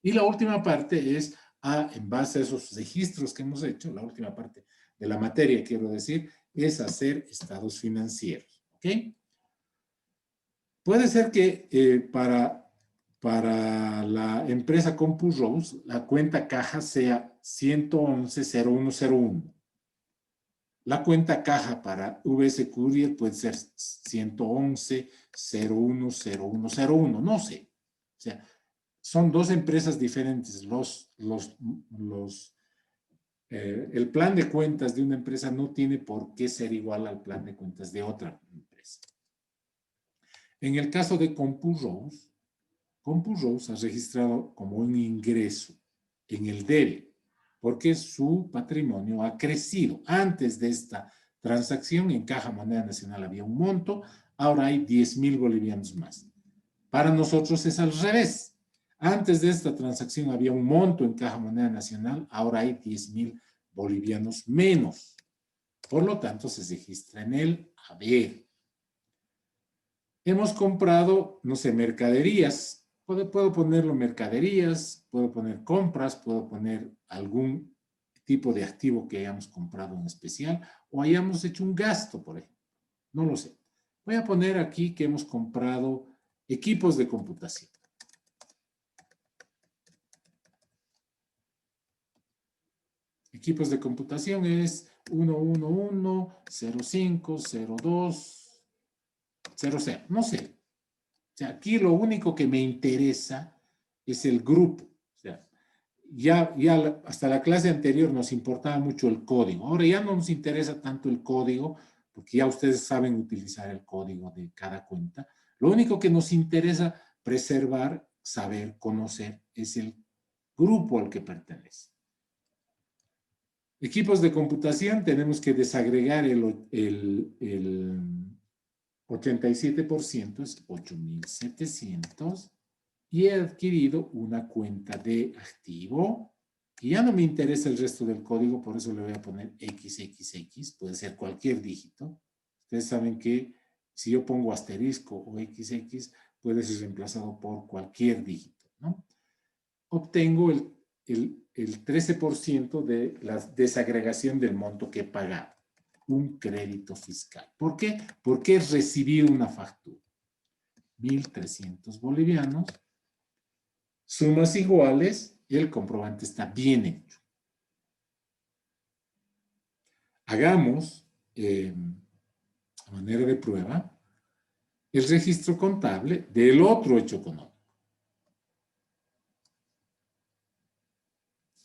Y la última parte es, en base a esos registros que hemos hecho, la última parte de la materia, quiero decir, es hacer estados financieros. ¿Ok? Puede ser que para la empresa CompuRose, la cuenta caja sea 111.0101. La cuenta caja para VS Courier puede ser 111.010101, no sé. O sea, son dos empresas diferentes. El plan de cuentas de una empresa no tiene por qué ser igual al plan de cuentas de otra empresa. En el caso de CompuRose ha registrado como un ingreso en el debe, porque su patrimonio ha crecido. Antes de esta transacción, en Caja Moneda Nacional había un monto, ahora hay 10.000 bolivianos más. Para nosotros es al revés. Antes de esta transacción había un monto en Caja Moneda Nacional, ahora hay 10.000 bolivianos menos. Por lo tanto, se registra en el haber. Hemos comprado, no sé, mercaderías. Puedo ponerlo mercaderías, puedo poner compras, puedo poner algún tipo de activo que hayamos comprado en especial o hayamos hecho un gasto, por ejemplo. No lo sé. Voy a poner aquí que hemos comprado equipos de computación. Equipos de computación es 111, 05, 02, 00. No sé. O sea, aquí lo único que me interesa es el grupo. O sea, ya hasta la clase anterior nos importaba mucho el código. Ahora ya no nos interesa tanto el código, porque ya ustedes saben utilizar el código de cada cuenta. Lo único que nos interesa preservar, saber, conocer, es el grupo al que pertenece. Equipos de computación, tenemos que desagregar el 87%, es 8.700, y he adquirido una cuenta de activo. Y ya no me interesa el resto del código, por eso le voy a poner XXX, puede ser cualquier dígito. Ustedes saben que si yo pongo asterisco o XX, puede ser reemplazado por cualquier dígito, ¿no? Obtengo el 13% de la desagregación del monto que he pagado. Un crédito fiscal. ¿Por qué? Porque es recibir una factura. 1.300 bolivianos, sumas iguales, y el comprobante está bien hecho. Hagamos, a manera de prueba, el registro contable del otro hecho económico.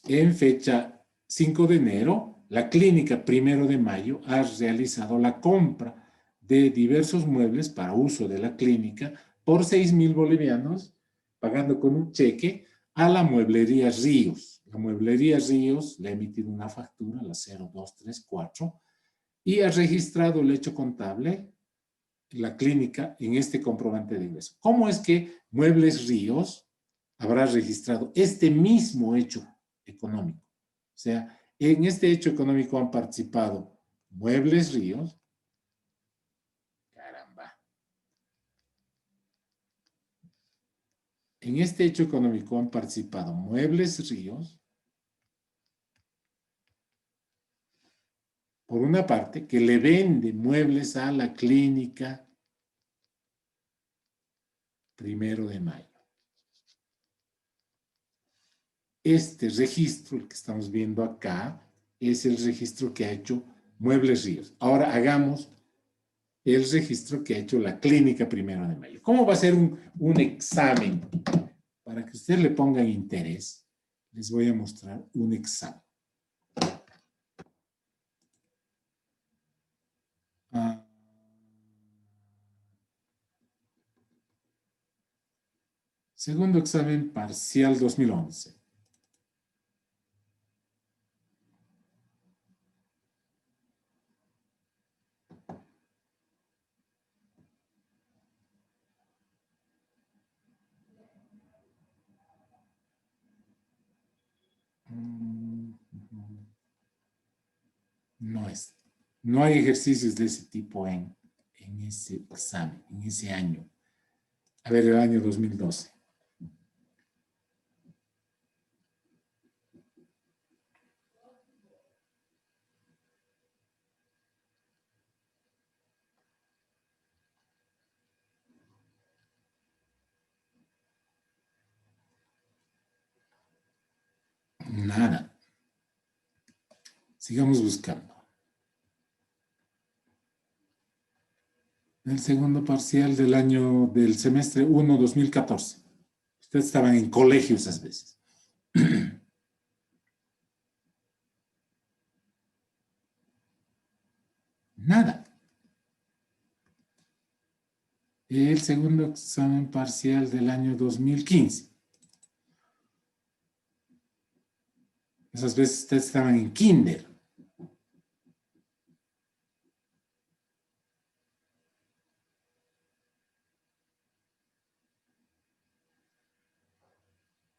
En fecha 5 de enero, la clínica 1 de mayo ha realizado la compra de diversos muebles para uso de la clínica por 6.000 bolivianos, pagando con un cheque a la mueblería Ríos. La mueblería Ríos le ha emitido una factura, la 0234, y ha registrado el hecho contable, la clínica, en este comprobante de ingreso. ¿Cómo es que Muebles Ríos habrá registrado este mismo hecho económico? O sea, en este hecho económico han participado Muebles Ríos. Caramba. En este hecho económico han participado Muebles Ríos, por una parte, que le vende muebles a la clínica 1 de mayo. Este registro, el que estamos viendo acá, es el registro que ha hecho Muebles Ríos. Ahora hagamos el registro que ha hecho la clínica 1 de mayo. ¿Cómo va a ser un examen? Para que ustedes le pongan interés, les voy a mostrar un examen. Segundo examen parcial 2011. No es. No hay ejercicios de ese tipo en ese examen, en ese año. A ver, el año 2012. Nada. Sigamos buscando. El segundo parcial del año del semestre 1, 2014. Ustedes estaban en colegio esas veces. Nada. El segundo examen parcial del año 2015. Esas veces ustedes estaban en kinder.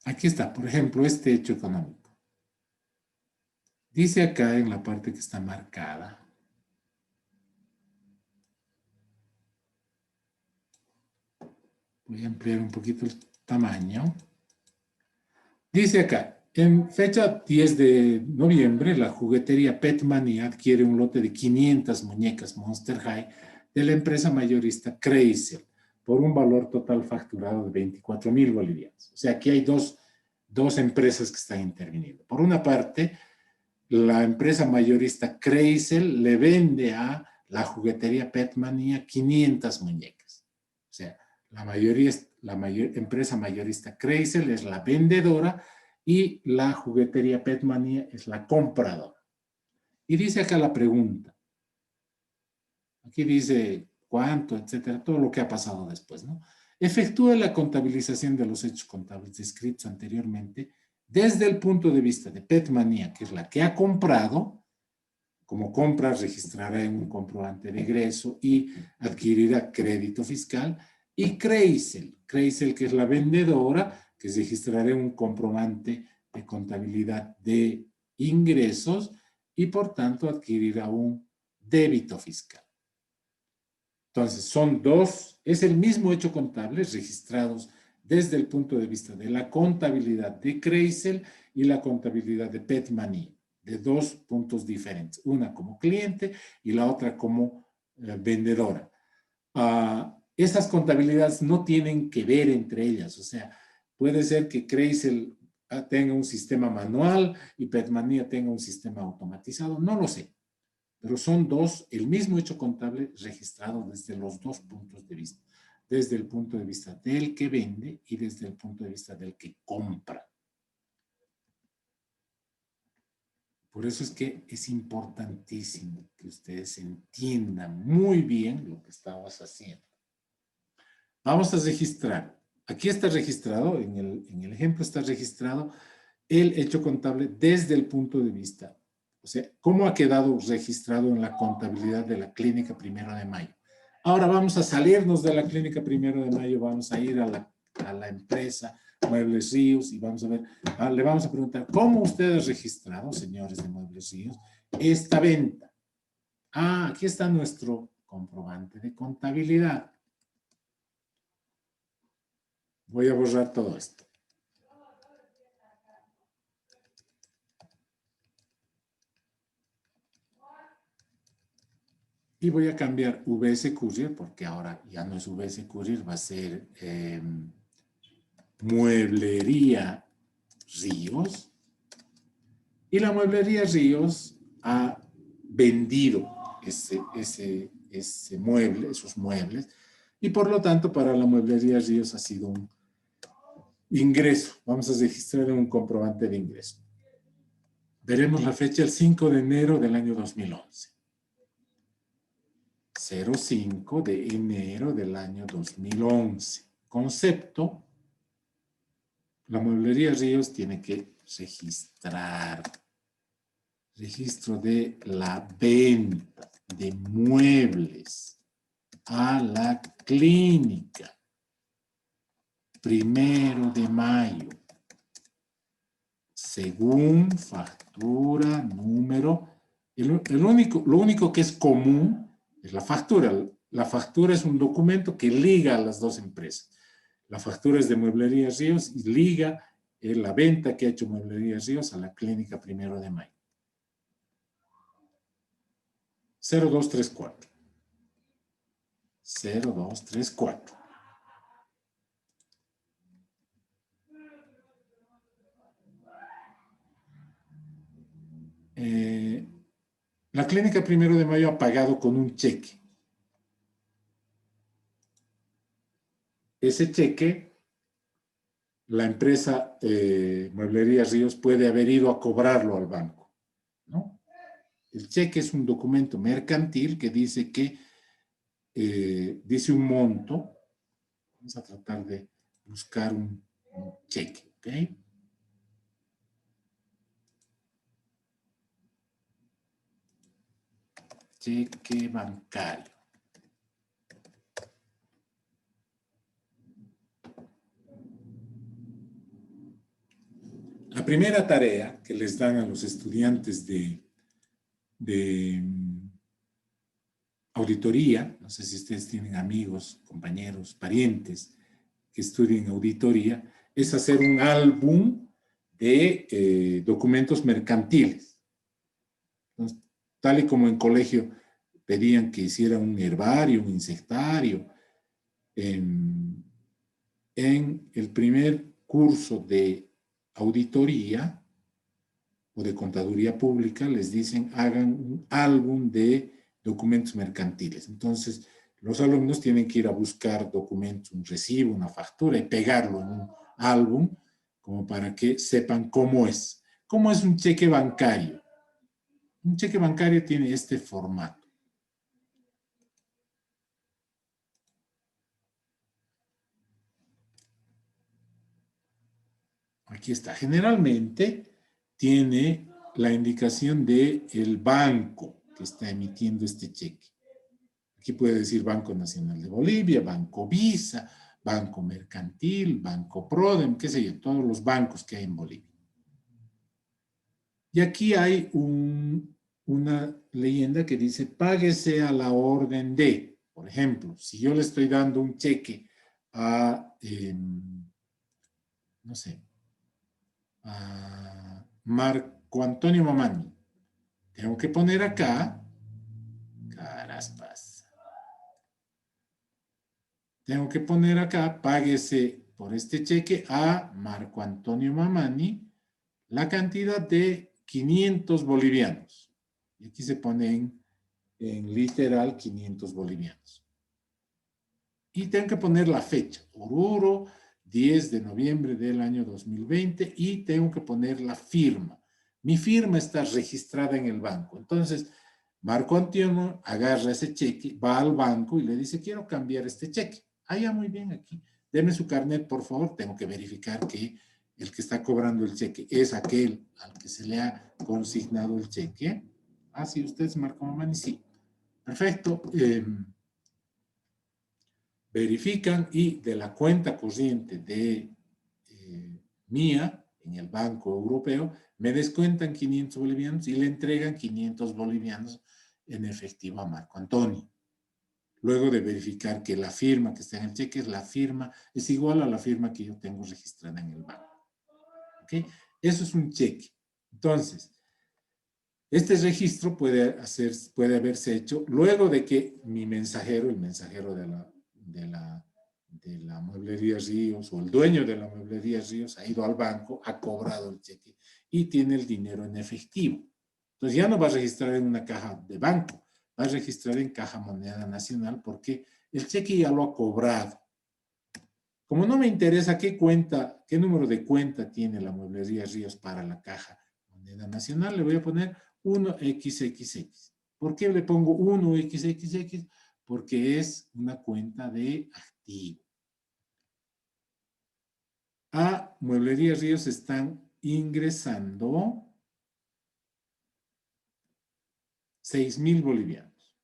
Aquí está, por ejemplo, este hecho económico. Dice acá en la parte que está marcada. Voy a ampliar un poquito el tamaño. Dice acá, en fecha 10 de noviembre, la juguetería Petmania adquiere un lote de 500 muñecas Monster High de la empresa mayorista Kreisel por un valor total facturado de 24,000 bolivianos. O sea, aquí hay dos empresas que están interviniendo. Por una parte, la empresa mayorista Kreisel le vende a la juguetería Petmania 500 muñecas. O sea, empresa mayorista Kreisel es la vendedora y la juguetería Petmania es la compradora. Y dice acá la pregunta. Aquí dice cuánto, etcétera, todo lo que ha pasado después, ¿no? Efectúa la contabilización de los hechos contables descritos anteriormente desde el punto de vista de Petmania, que es la que ha comprado. Como compra, registrará en un comprobante de ingreso y adquirirá crédito fiscal. Y Kreisel, que es la vendedora, que registrará en un comprobante de contabilidad de ingresos y por tanto adquirirá un débito fiscal. Entonces, son dos, es el mismo hecho contable registrados desde el punto de vista de la contabilidad de Kreisel y la contabilidad de Petmania, de dos puntos diferentes, una como cliente y la otra como vendedora. Esas contabilidades no tienen que ver entre ellas, o sea, puede ser que Kreisel tenga un sistema manual y Petmania tenga un sistema automatizado, no lo sé, pero son dos, el mismo hecho contable registrado desde los dos puntos de vista, desde el punto de vista del que vende y desde el punto de vista del que compra. Por eso es que es importantísimo que ustedes entiendan muy bien lo que estamos haciendo. Vamos a registrar. Aquí está registrado, en el ejemplo está registrado el hecho contable desde el punto de vista, o sea, cómo ha quedado registrado en la contabilidad de la Clínica Primero de Mayo. Ahora vamos a salirnos de la Clínica Primero de Mayo, vamos a ir a la empresa Muebles Ríos y vamos a ver, le vamos a preguntar, ¿cómo ustedes registrado, señores de Muebles Ríos, esta venta? Aquí está nuestro comprobante de contabilidad. Voy a borrar todo esto. Y voy a cambiar VS Courier, porque ahora ya no es VS Courier, va a ser Mueblería Ríos. Y la Mueblería Ríos ha vendido ese mueble, esos muebles, y por lo tanto para la Mueblería Ríos ha sido un ingreso. Vamos a registrar un comprobante de ingreso. Veremos la fecha el 5 de enero del año 2011. 05 de enero del año 2011. Concepto, la Mueblería Ríos tiene que registrar. Registro de la venta de muebles a la clínica. 1 de mayo. Según factura número Lo único que es común es la factura. La factura es un documento que liga a las dos empresas. La factura es de Mueblerías Ríos y liga la venta que ha hecho Mueblerías Ríos a la Clínica 1 de Mayo. 0234. 0234. La Clínica 1 de Mayo ha pagado con un cheque. Ese cheque, la empresa Mueblerías Ríos puede haber ido a cobrarlo al banco, ¿no? El cheque es un documento mercantil que dice que dice un monto. Vamos a tratar de buscar un cheque, ¿ok? Cheque bancario. La primera tarea que les dan a los estudiantes de auditoría, no sé si ustedes tienen amigos, compañeros, parientes que estudien auditoría, es hacer un álbum de documentos mercantiles. Entonces, tal y como en colegio pedían que hiciera un herbario, un insectario, en el primer curso de auditoría o de contaduría pública les dicen hagan un álbum de documentos mercantiles. Entonces, los alumnos tienen que ir a buscar documentos, un recibo, una factura y pegarlo en un álbum como para que sepan cómo es. ¿Cómo es un cheque bancario? Un cheque bancario tiene este formato. Aquí está. Generalmente tiene la indicación del banco que está emitiendo este cheque. Aquí puede decir Banco Nacional de Bolivia, Banco Visa, Banco Mercantil, Banco Prodem, qué sé yo, todos los bancos que hay en Bolivia. Y aquí hay una leyenda que dice, páguese a la orden de. Por ejemplo, si yo le estoy dando un cheque a, no sé, a Marco Antonio Mamani, tengo que poner acá, caraspas. Tengo que poner acá, páguese por este cheque a Marco Antonio Mamani la cantidad de 500 bolivianos. Y aquí se pone en literal 500 bolivianos. Y tengo que poner la fecha, Oruro, 10 de noviembre del año 2020, y tengo que poner la firma. Mi firma está registrada en el banco. Entonces, Marco Antonio agarra ese cheque, va al banco y le dice, quiero cambiar este cheque. Ah, ya, muy bien, aquí. Deme su carnet, por favor. Tengo que verificar que el que está cobrando el cheque es aquel al que se le ha consignado el cheque. Ah, sí, usted es Marco Mamani, sí. Perfecto. Verifican y de la cuenta corriente de mía en el Banco Europeo me descuentan 500 bolivianos y le entregan 500 bolivianos en efectivo a Marco Antonio. Luego de verificar que la firma que está en el cheque es igual a la firma que yo tengo registrada en el banco. ¿Ok? Eso es un cheque. Entonces, este registro puede haberse hecho luego de que mi mensajero, el mensajero de la Mueblería Ríos o el dueño de la Mueblería Ríos ha ido al banco, ha cobrado el cheque y tiene el dinero en efectivo. Entonces ya no va a registrar en una caja de banco, va a registrar en Caja Moneda Nacional porque el cheque ya lo ha cobrado. Como no me interesa qué número de cuenta tiene la Mueblería Ríos para la Caja Moneda Nacional, le voy a poner 1XXX. ¿Por qué le pongo 1XXX? Porque es una cuenta de activo. A Mueblería Ríos están ingresando 6,000 bolivianos.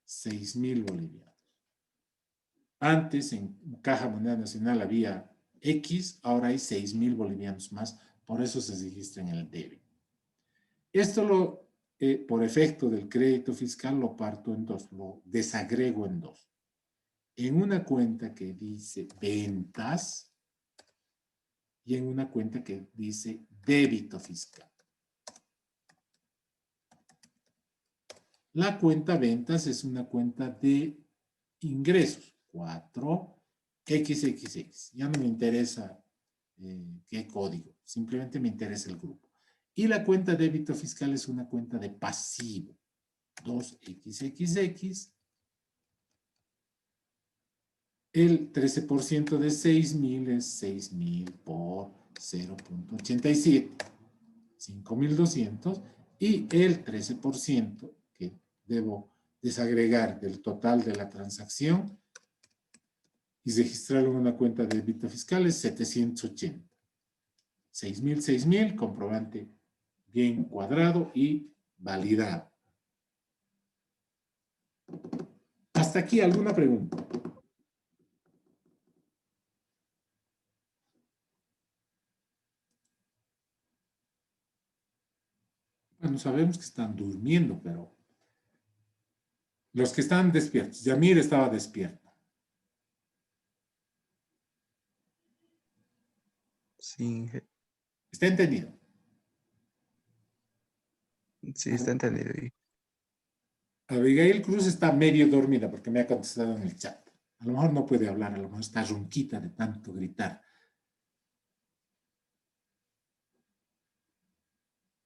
6,000 bolivianos. Antes en Caja Moneda Nacional había X, ahora hay 6,000 bolivianos más Por eso se registra en el débito. Esto por efecto del crédito fiscal lo parto en dos, lo desagrego en dos. En una cuenta que dice ventas y en una cuenta que dice débito fiscal. La cuenta ventas es una cuenta de ingresos, 4XXX. Ya no me interesa qué código, simplemente me interesa el grupo. Y la cuenta débito fiscal es una cuenta de pasivo, 2XXX. El 13% de 6,000 es 6,000 por 0.87, 5,200. Y el 13% que debo desagregar del total de la transacción y registrarlo en una cuenta de débito fiscal es 780. 6,000, 6,000, comprobante bien cuadrado y validado. ¿Hasta aquí alguna pregunta? Bueno, sabemos que están durmiendo, pero los que están despiertos. Yamir estaba despierto. Sí, ¿Está entendido? sí, está entendido. Abigail Cruz está medio dormida porque me ha contestado en el chat. A lo mejor no puede hablar, a lo mejor está ronquita de tanto gritar.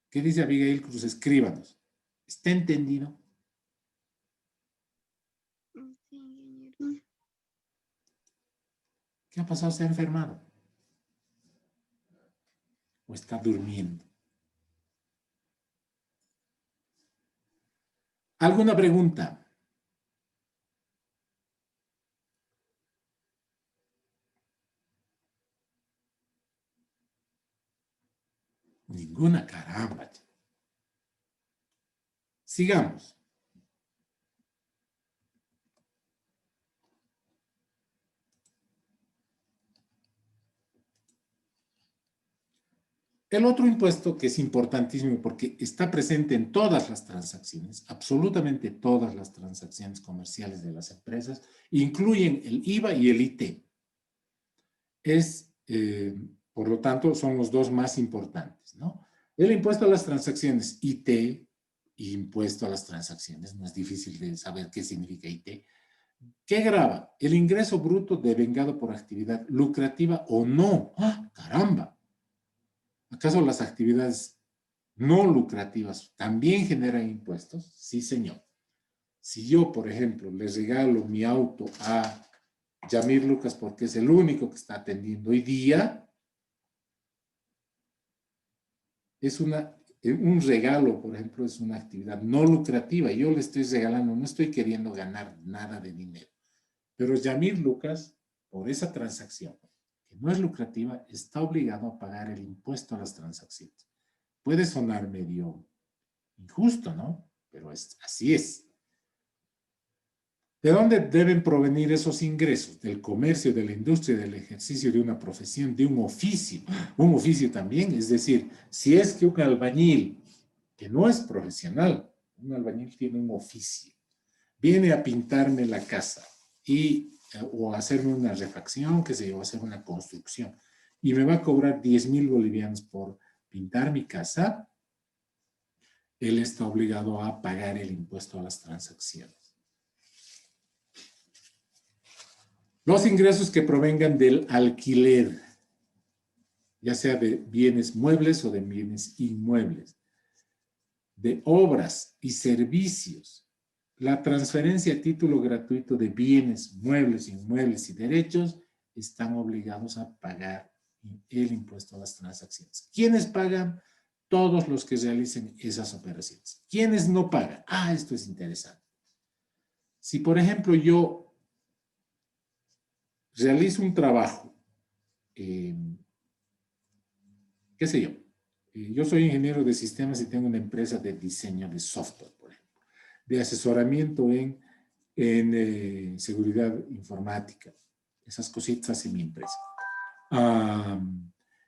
¿Qué dice Abigail Cruz? Escríbanos. ¿Está entendido? Sí, ingeniero. ¿Qué ha pasado? ¿Se ha enfermado? ¿O está durmiendo? ¿Alguna pregunta? Ninguna, caramba. Sigamos. El otro impuesto que es importantísimo porque está presente en todas las transacciones, absolutamente todas las transacciones comerciales de las empresas, incluyen el IVA y el IT. Por lo tanto, son los dos más importantes, ¿no? El impuesto a las transacciones, IT, y impuesto a las transacciones, no es difícil de saber qué significa IT. ¿Qué grava? El ingreso bruto devengado por actividad lucrativa o no. ¡Ah, caramba! ¿Acaso las actividades no lucrativas también generan impuestos? Sí, señor. Si yo, por ejemplo, le regalo mi auto a Yamir Lucas porque es el único que está atendiendo hoy día, es un regalo, por ejemplo, es una actividad no lucrativa. Yo le estoy regalando, no estoy queriendo ganar nada de dinero. Pero Yamir Lucas, por esa transacción, que no es lucrativa, está obligado a pagar el impuesto a las transacciones. Puede sonar medio injusto, ¿no? Pero así es. ¿De dónde deben provenir esos ingresos? Del comercio, de la industria, del ejercicio de una profesión, de un oficio. Un oficio también, es decir, si es que un albañil, que no es profesional, un albañil tiene un oficio, viene a pintarme la casa o a hacerme una refacción, que se yo, a hacer una construcción, y me va a cobrar 10,000 bolivianos por pintar mi casa, él está obligado a pagar el impuesto a las transacciones. Los ingresos que provengan del alquiler, ya sea de bienes muebles o de bienes inmuebles, de obras y servicios, la transferencia a título gratuito de bienes, muebles, inmuebles y derechos, están obligados a pagar el impuesto a las transacciones. ¿Quiénes pagan? Todos los que realicen esas operaciones. ¿Quiénes no pagan? Ah, esto es interesante. Si, por ejemplo, yo realizo un trabajo, qué sé yo, yo soy ingeniero de sistemas y tengo una empresa de diseño de software, por ejemplo, de asesoramiento en seguridad informática. Esas cositas en mi empresa.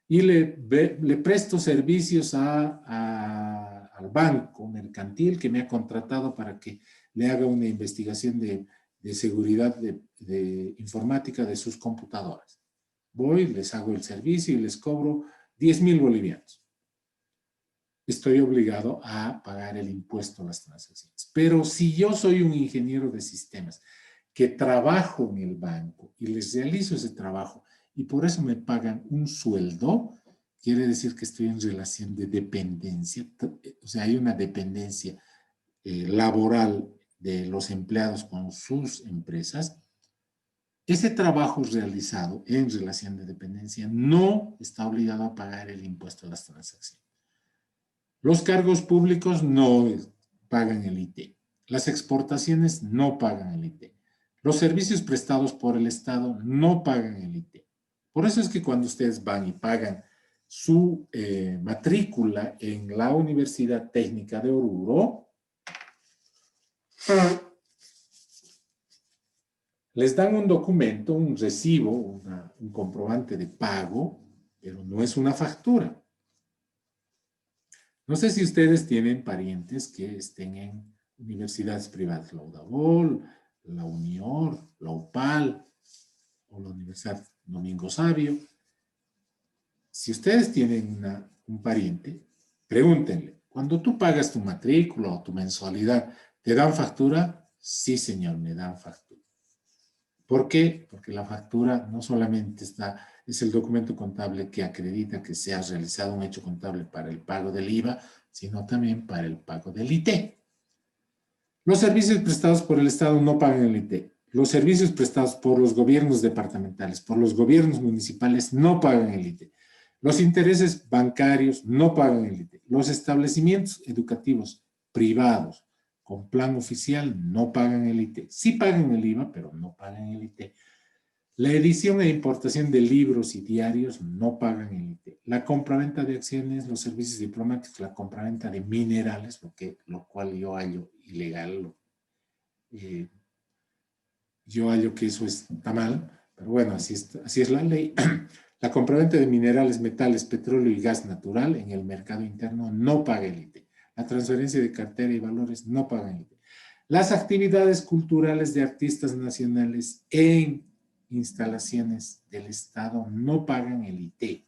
y le presto servicios al banco mercantil que me ha contratado para que le haga una investigación de seguridad de informática de sus computadoras. Voy, les hago el servicio y les cobro 10.000 bolivianos. Estoy obligado a pagar el impuesto a las transacciones. Pero si yo soy un ingeniero de sistemas que trabajo en el banco y les realizo ese trabajo y por eso me pagan un sueldo, quiere decir que estoy en relación de dependencia, o sea, hay una dependencia laboral de los empleados con sus empresas. Ese trabajo realizado en relación de dependencia no está obligado a pagar el impuesto a las transacciones. Los cargos públicos no pagan el IT. Las exportaciones no pagan el IT. Los servicios prestados por el Estado no pagan el IT. Por eso es que cuando ustedes van y pagan su matrícula en la Universidad Técnica de Oruro, les dan un documento, un recibo, un comprobante de pago, pero no es una factura. No sé si ustedes tienen parientes que estén en universidades privadas, la UDABOL, la UNIOR, la UPAL o la Universidad Domingo Sabio. Si ustedes tienen un pariente, pregúntenle, cuando tú pagas tu matrícula o tu mensualidad, ¿te dan factura? Sí, señor, me dan factura. ¿Por qué? Porque la factura no solamente es el documento contable que acredita que se ha realizado un hecho contable para el pago del IVA, sino también para el pago del IT. Los servicios prestados por el Estado no pagan el IT. Los servicios prestados por los gobiernos departamentales, por los gobiernos municipales, no pagan el IT. Los intereses bancarios no pagan el IT. Los establecimientos educativos privados con plan oficial no pagan el IT. Sí pagan el IVA, pero no pagan el IT. La edición e importación de libros y diarios no pagan el IT. La compraventa de acciones, los servicios diplomáticos, la compraventa de minerales, lo cual yo hallo ilegal. Yo hallo que eso está mal, pero bueno, así es la ley. La compraventa de minerales, metales, petróleo y gas natural en el mercado interno no paga el IT. La transferencia de cartera y valores no paga el IT. Las actividades culturales de artistas nacionales en instalaciones del Estado no pagan el IT.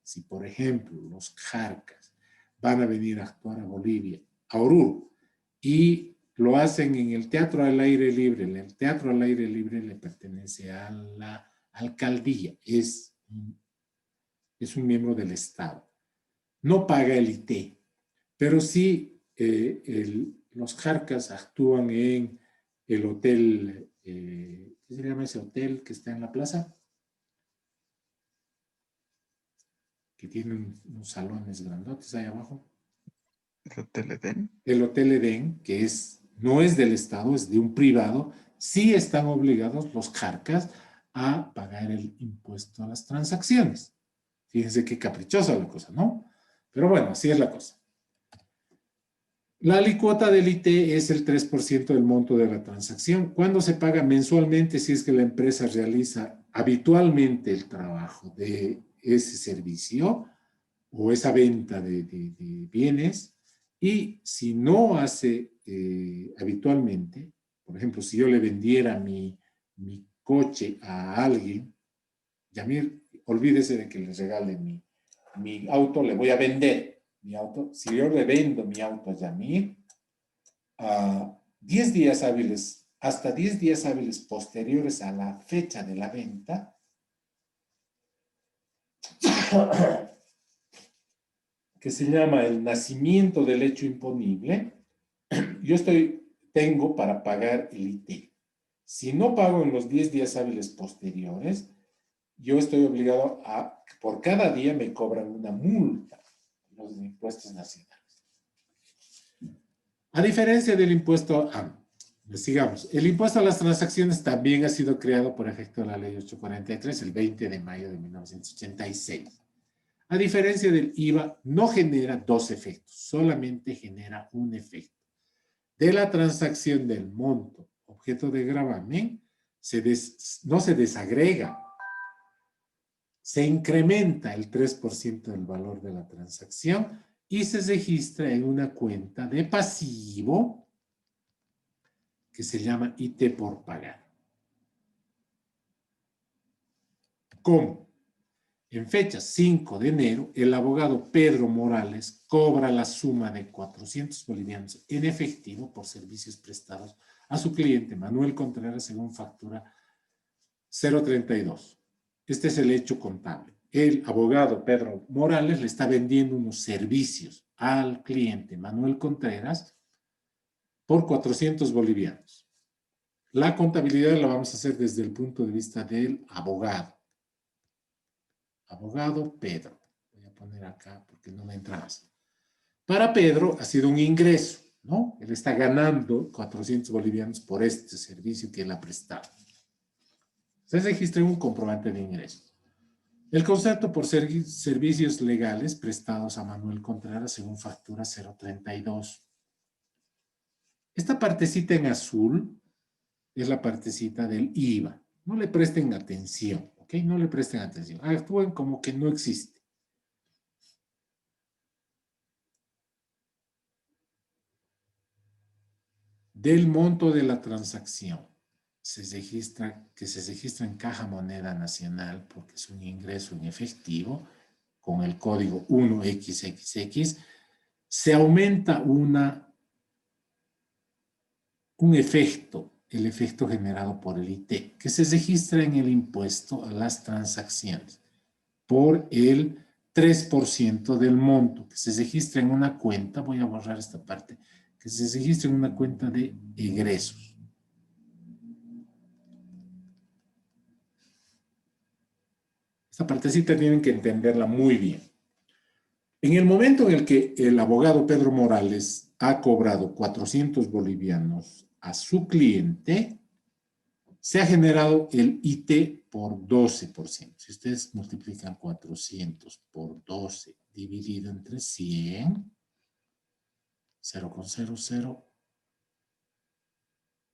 Si, por ejemplo, los Jarcas van a venir a actuar a Bolivia, a Oruro, y lo hacen en el Teatro al Aire Libre, el Teatro al Aire Libre le pertenece a la alcaldía, es un miembro del Estado. No paga el IT, pero sí los Jarcas actúan en el hotel, ¿qué se llama ese hotel que está en la plaza? Que tiene unos salones grandotes ahí abajo. ¿El Hotel Edén? El Hotel Edén, que no es del Estado, es de un privado, sí están obligados los Jarcas a pagar el impuesto a las transacciones. Fíjense qué caprichosa la cosa, ¿no? Pero bueno, así es la cosa. La alicuota del IT es el 3% del monto de la transacción. ¿Cuándo se paga? Mensualmente, si es que la empresa realiza habitualmente el trabajo de ese servicio o esa venta de bienes. Y si no hace habitualmente, por ejemplo, si yo le vendiera mi coche a alguien, Yamir, olvídese de que le regale mi auto, le voy a vender mi auto. Si yo le vendo mi auto a Yamir, a 10 días hábiles, hasta 10 días hábiles posteriores a la fecha de la venta, que se llama el nacimiento del hecho imponible, yo tengo para pagar el IT. Si no pago en los 10 días hábiles posteriores, yo estoy obligado por cada día me cobran una multa, los impuestos nacionales. A diferencia del impuesto, sigamos, el impuesto a las transacciones también ha sido creado por efecto de la ley 843, el 20 de mayo de 1986. A diferencia del IVA, no genera dos efectos, solamente genera un efecto. De la transacción del monto, objeto de gravamen, no se desagrega se incrementa el 3% del valor de la transacción y se registra en una cuenta de pasivo que se llama IT por pagar. ¿Cómo? En fecha 5 de enero, el abogado Pedro Morales cobra la suma de 400 bolivianos en efectivo por servicios prestados a su cliente Manuel Contreras según factura 032. Este es el hecho contable. El abogado Pedro Morales le está vendiendo unos servicios al cliente Manuel Contreras por 400 bolivianos. La contabilidad la vamos a hacer desde el punto de vista del abogado. Abogado Pedro. Voy a poner acá porque no me entra más. Para Pedro ha sido un ingreso, ¿no? Él está ganando 400 bolivianos por este servicio que él ha prestado. Se registra en un comprobante de ingresos. El concepto por servicios legales prestados a Manuel Contreras según factura 032. Esta partecita en azul es la partecita del IVA. No le presten atención, ¿ok? No le presten atención. Actúen como que no existe. Del monto de la transacción se registra en Caja Moneda Nacional porque es un ingreso en efectivo con el código 1XXX, se aumenta un efecto, el efecto generado por el IT, que se registra en el impuesto a las transacciones por el 3% del monto, que se registra en una cuenta, voy a borrar esta parte, que se registra en una cuenta de egresos. Esta partecita tienen que entenderla muy bien. En el momento en el que el abogado Pedro Morales ha cobrado 400 bolivianos a su cliente, se ha generado el IT por 12%. Si ustedes multiplican 400 por 12 dividido entre 100, 0,00,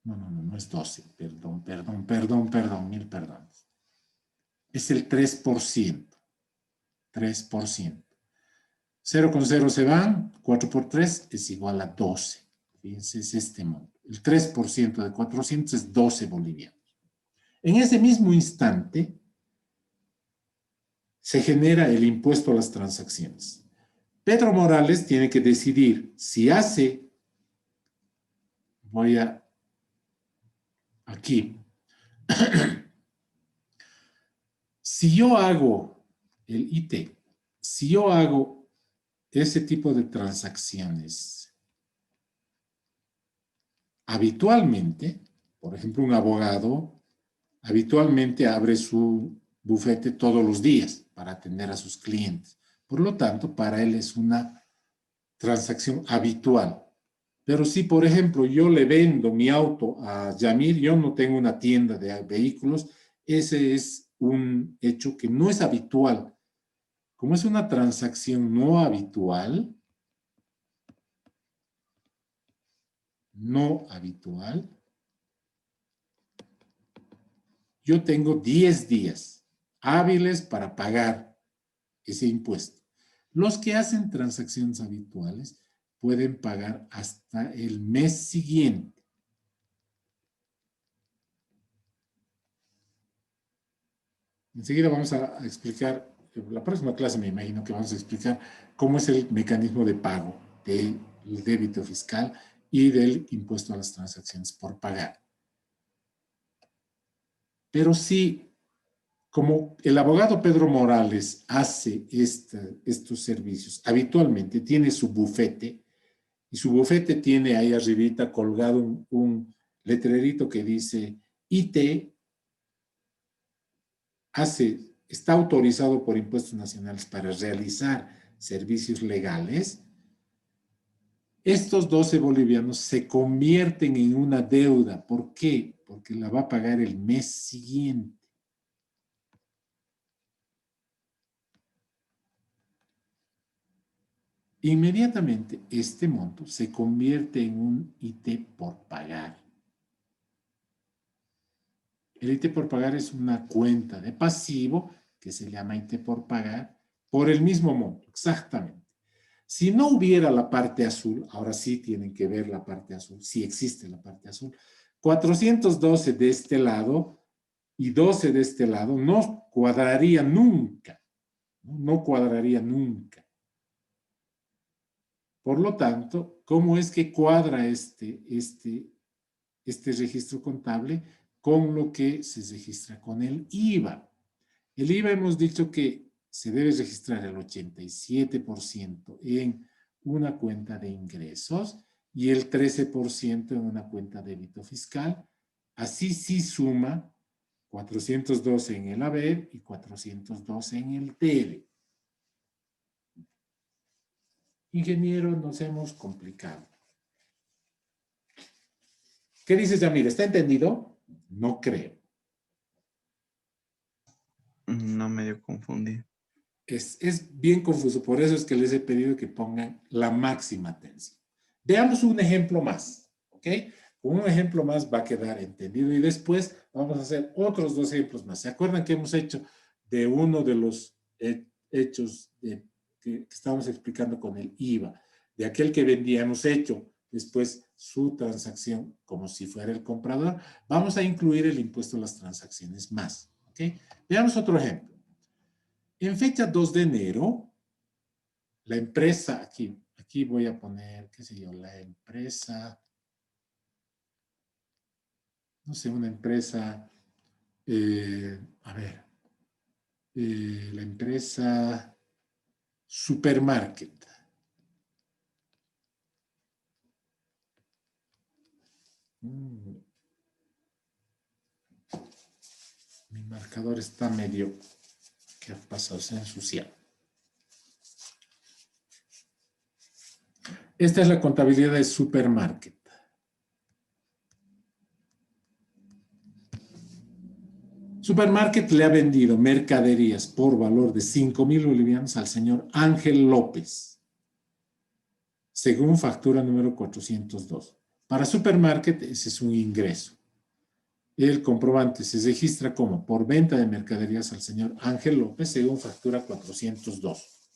no es 12, perdón, mil perdones. Es el 3%. 3%. 0,0 se van, 4 por 3 es igual a 12. Fíjense, es este monto. El 3% de 400 es 12 bolivianos. En ese mismo instante se genera el impuesto a las transacciones. Pedro Morales tiene que decidir si hace, voy a, aquí, si yo hago el IT, si yo hago ese tipo de transacciones habitualmente, por ejemplo, un abogado habitualmente abre su bufete todos los días para atender a sus clientes. Por lo tanto, para él es una transacción habitual. Pero si, por ejemplo, yo le vendo mi auto a Yamir, yo no tengo una tienda de vehículos, ese es un hecho que no es habitual. Como es una transacción no habitual, yo tengo 10 días hábiles para pagar ese impuesto. Los que hacen transacciones habituales pueden pagar hasta el mes siguiente. Enseguida vamos a explicar, la próxima clase me imagino que vamos a explicar cómo es el mecanismo de pago del débito fiscal y del impuesto a las transacciones por pagar. Pero sí, como el abogado Pedro Morales hace estos servicios, habitualmente tiene su bufete, y su bufete tiene ahí arribita colgado un letrerito que dice IT está autorizado por impuestos nacionales para realizar servicios legales. Estos 12 bolivianos se convierten en una deuda. ¿Por qué? Porque la va a pagar el mes siguiente. Inmediatamente este monto se convierte en un IT por pagar. El IT por pagar es una cuenta de pasivo que se llama IT por pagar, por el mismo monto, exactamente. Si no hubiera la parte azul, ahora sí tienen que ver la parte azul, si existe la parte azul, 412 de este lado y 12 de este lado no cuadraría nunca, no cuadraría nunca. Por lo tanto, ¿cómo es que cuadra este registro contable con lo que se registra con el IVA? El IVA hemos dicho que se debe registrar el 87% en una cuenta de ingresos y el 13% en una cuenta de débito fiscal. Así sí suma 412 en el haber y 412 en el debe. Ingeniero, nos hemos complicado. ¿Qué dices, Yamir? ¿Está entendido? No creo. No, medio confundí. Es bien confuso, por eso es que les he pedido que pongan la máxima atención. Veamos un ejemplo más, ¿ok? Con un ejemplo más va a quedar entendido y después vamos a hacer otros 2 ejemplos más. ¿Se acuerdan que hemos hecho de uno de los hechos que estábamos explicando con el IVA? De aquel que vendía, hemos hecho después su transacción como si fuera el comprador. Vamos a incluir el impuesto a las transacciones más, ¿ok? Veamos otro ejemplo. En fecha 2 de enero, la empresa, aquí voy a poner, qué sé yo, la empresa, no sé, una empresa, a ver, la empresa Supermarket. Mi marcador está medio, ¿qué ha pasado? Se ha ensuciado. Esta es la contabilidad de Supermarket. Supermarket le ha vendido mercaderías por valor de 5,000 bolivianos al señor Ángel López, según factura número 402. Para Supermarket ese es un ingreso. El comprobante se registra como por venta de mercaderías al señor Ángel López, según factura 402.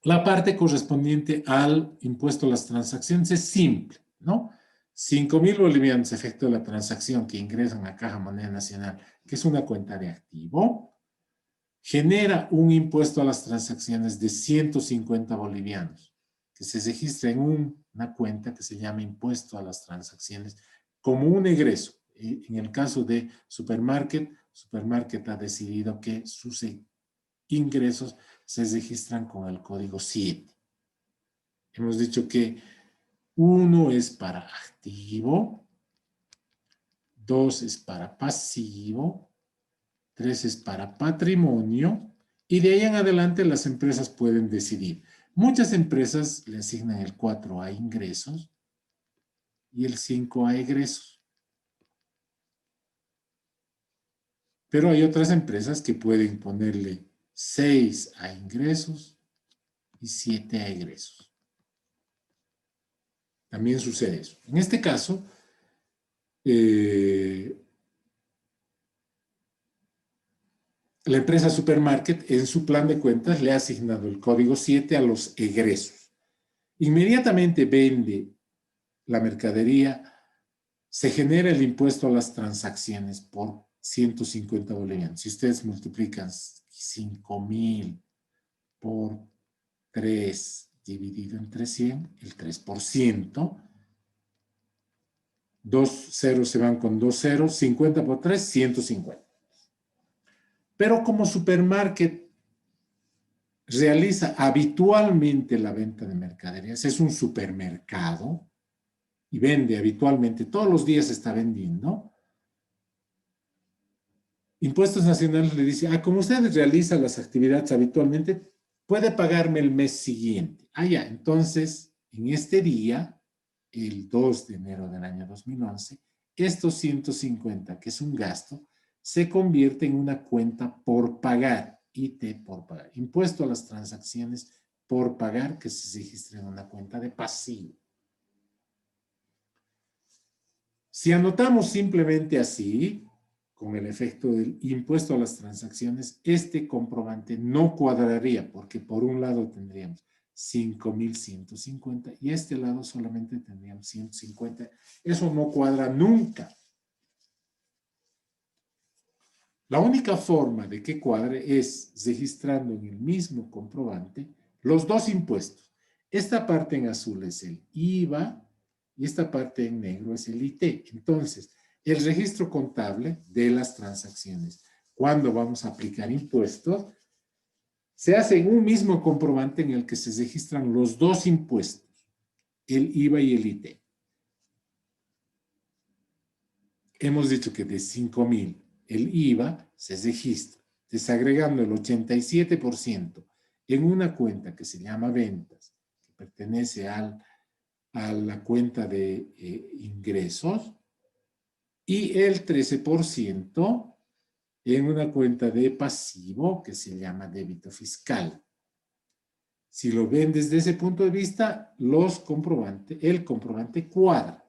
La parte correspondiente al impuesto a las transacciones es simple, ¿no? 5,000 bolivianos efecto de la transacción que ingresan a Caja Moneda Nacional, que es una cuenta de activo, genera un impuesto a las transacciones de 150 bolivianos, que se registra en una cuenta que se llama impuesto a las transacciones como un egreso. En el caso de Supermarket ha decidido que sus ingresos se registran con el código 7. Hemos dicho que 1 es para activo, 2 es para pasivo, 3 es para patrimonio, y de ahí en adelante las empresas pueden decidir. Muchas empresas le asignan el 4 a ingresos y el 5 a egresos. Pero hay otras empresas que pueden ponerle 6 a ingresos y 7 a egresos. También sucede eso. En este caso, la empresa Supermarket en su plan de cuentas le ha asignado el código 7 a los egresos. Inmediatamente vende la mercadería, se genera el impuesto a las transacciones por 150 bolivianos. Si ustedes multiplican 5,000 por 3 dividido entre 100, el 3%, 2 ceros se van con 2 ceros, 50 por 3, 150. Pero como Supermarket realiza habitualmente la venta de mercaderías, es un supermercado y vende habitualmente, todos los días está vendiendo, Impuestos Nacionales le dice, como usted realiza las actividades habitualmente, puede pagarme el mes siguiente. Ya, entonces, en este día, el 2 de enero del año 2011, estos 150, que es un gasto, se convierte en una cuenta por pagar, IT por pagar, impuesto a las transacciones por pagar, que se registra en una cuenta de pasivo. Si anotamos simplemente así, con el efecto del impuesto a las transacciones, este comprobante no cuadraría, porque por un lado tendríamos 5.150 y este lado solamente tendríamos 150. Eso no cuadra nunca. La única forma de que cuadre es registrando en el mismo comprobante los dos impuestos. Esta parte en azul es el IVA y esta parte en negro es el IT. Entonces, el registro contable de las transacciones, cuando vamos a aplicar impuestos, se hace en un mismo comprobante en el que se registran los dos impuestos, el IVA y el IT. Hemos dicho que de 5.000 el IVA se registra, desagregando el 87% en una cuenta que se llama ventas, que pertenece a la cuenta de ingresos, y el 13% en una cuenta de pasivo que se llama débito fiscal. Si lo ven desde ese punto de vista, el comprobante cuadra.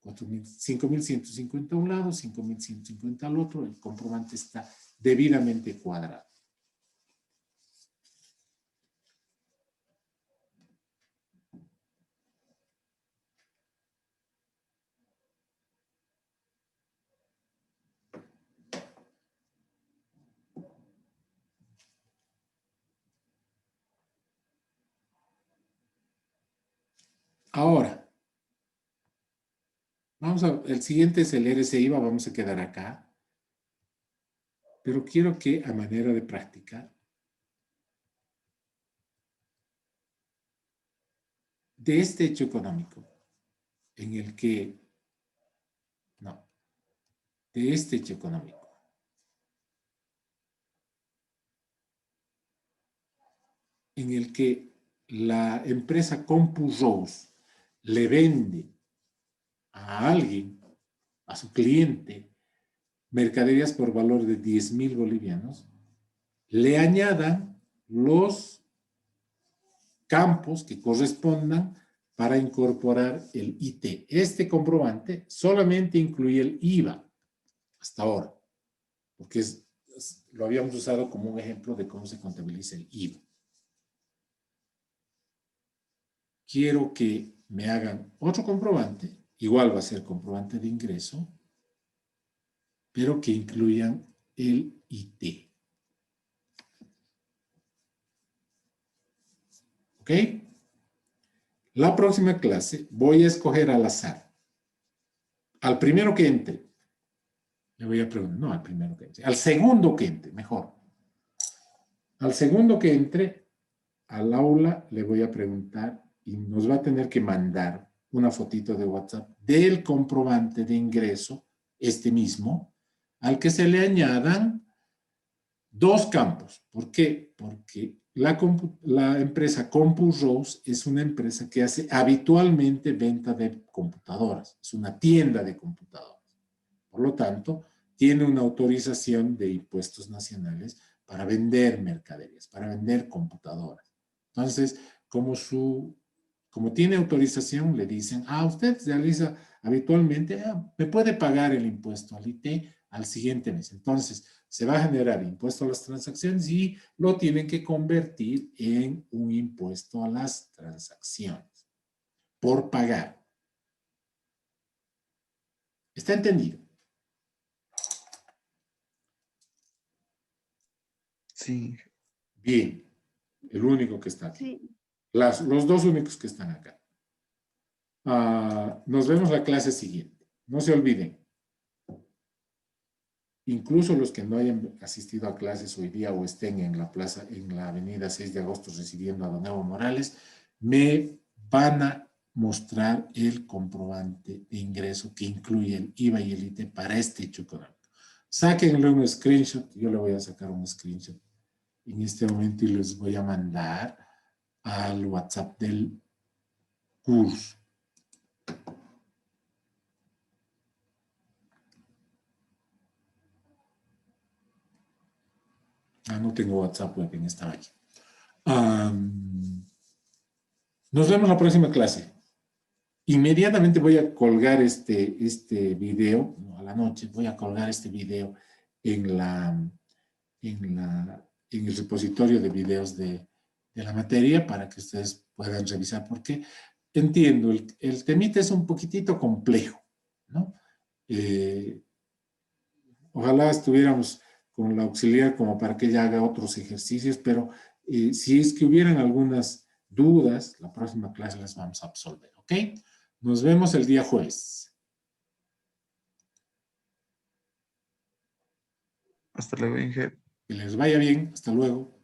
5.150 a un lado, 5.150 al otro, el comprobante está debidamente cuadrado. Ahora, el siguiente es el RCIVA, vamos a quedar acá. Pero quiero que a manera de práctica, de este hecho económico, en el que, no, de este hecho económico, en el que la empresa CompuRose le vende a alguien, a su cliente, mercaderías por valor de 10.000 bolivianos, le añadan los campos que correspondan para incorporar el IT. Este comprobante solamente incluye el IVA hasta ahora, porque lo habíamos usado como un ejemplo de cómo se contabiliza el IVA. Quiero que me hagan otro comprobante, igual va a ser comprobante de ingreso, pero que incluyan el IT. ¿Ok? La próxima clase voy a escoger al azar. Al primero que entre, le voy a preguntar, no al primero que entre, al segundo que entre, mejor. Al segundo que entre al aula le voy a preguntar y nos va a tener que mandar una fotito de WhatsApp del comprobante de ingreso, este mismo, al que se le añadan dos campos. ¿Por qué? Porque la empresa CompuRose es una empresa que hace habitualmente venta de computadoras. Es una tienda de computadoras. Por lo tanto, tiene una autorización de impuestos nacionales para vender mercaderías, para vender computadoras. Entonces, como tiene autorización, le dicen, usted realiza habitualmente, me puede pagar el impuesto al IT al siguiente mes. Entonces, se va a generar impuesto a las transacciones y lo tienen que convertir en un impuesto a las transacciones por pagar. ¿Está entendido? Sí. Bien. El único que está aquí. Sí. Los dos únicos que están acá. Nos vemos la clase siguiente. No se olviden. Incluso los que no hayan asistido a clases hoy día o estén en la plaza, en la avenida 6 de agosto recibiendo a don Evo Morales, me van a mostrar el comprobante de ingreso que incluye el IVA y el IT para este hecho económico. Sáquenle un screenshot. Yo le voy a sacar un screenshot en este momento y les voy a mandar al WhatsApp del curso. No tengo WhatsApp web en esta aquí. Nos vemos la próxima clase. Inmediatamente voy a colgar este video, no, a la noche, voy a colgar este video en el repositorio de videos de la materia para que ustedes puedan revisar, porque entiendo, el temita es un poquitito complejo, ¿no? Ojalá estuviéramos con la auxiliar como para que ella haga otros ejercicios, pero si es que hubieran algunas dudas, la próxima clase las vamos a absolver, ¿ok? Nos vemos el día jueves. Hasta luego, Inge. Que les vaya bien. Hasta luego.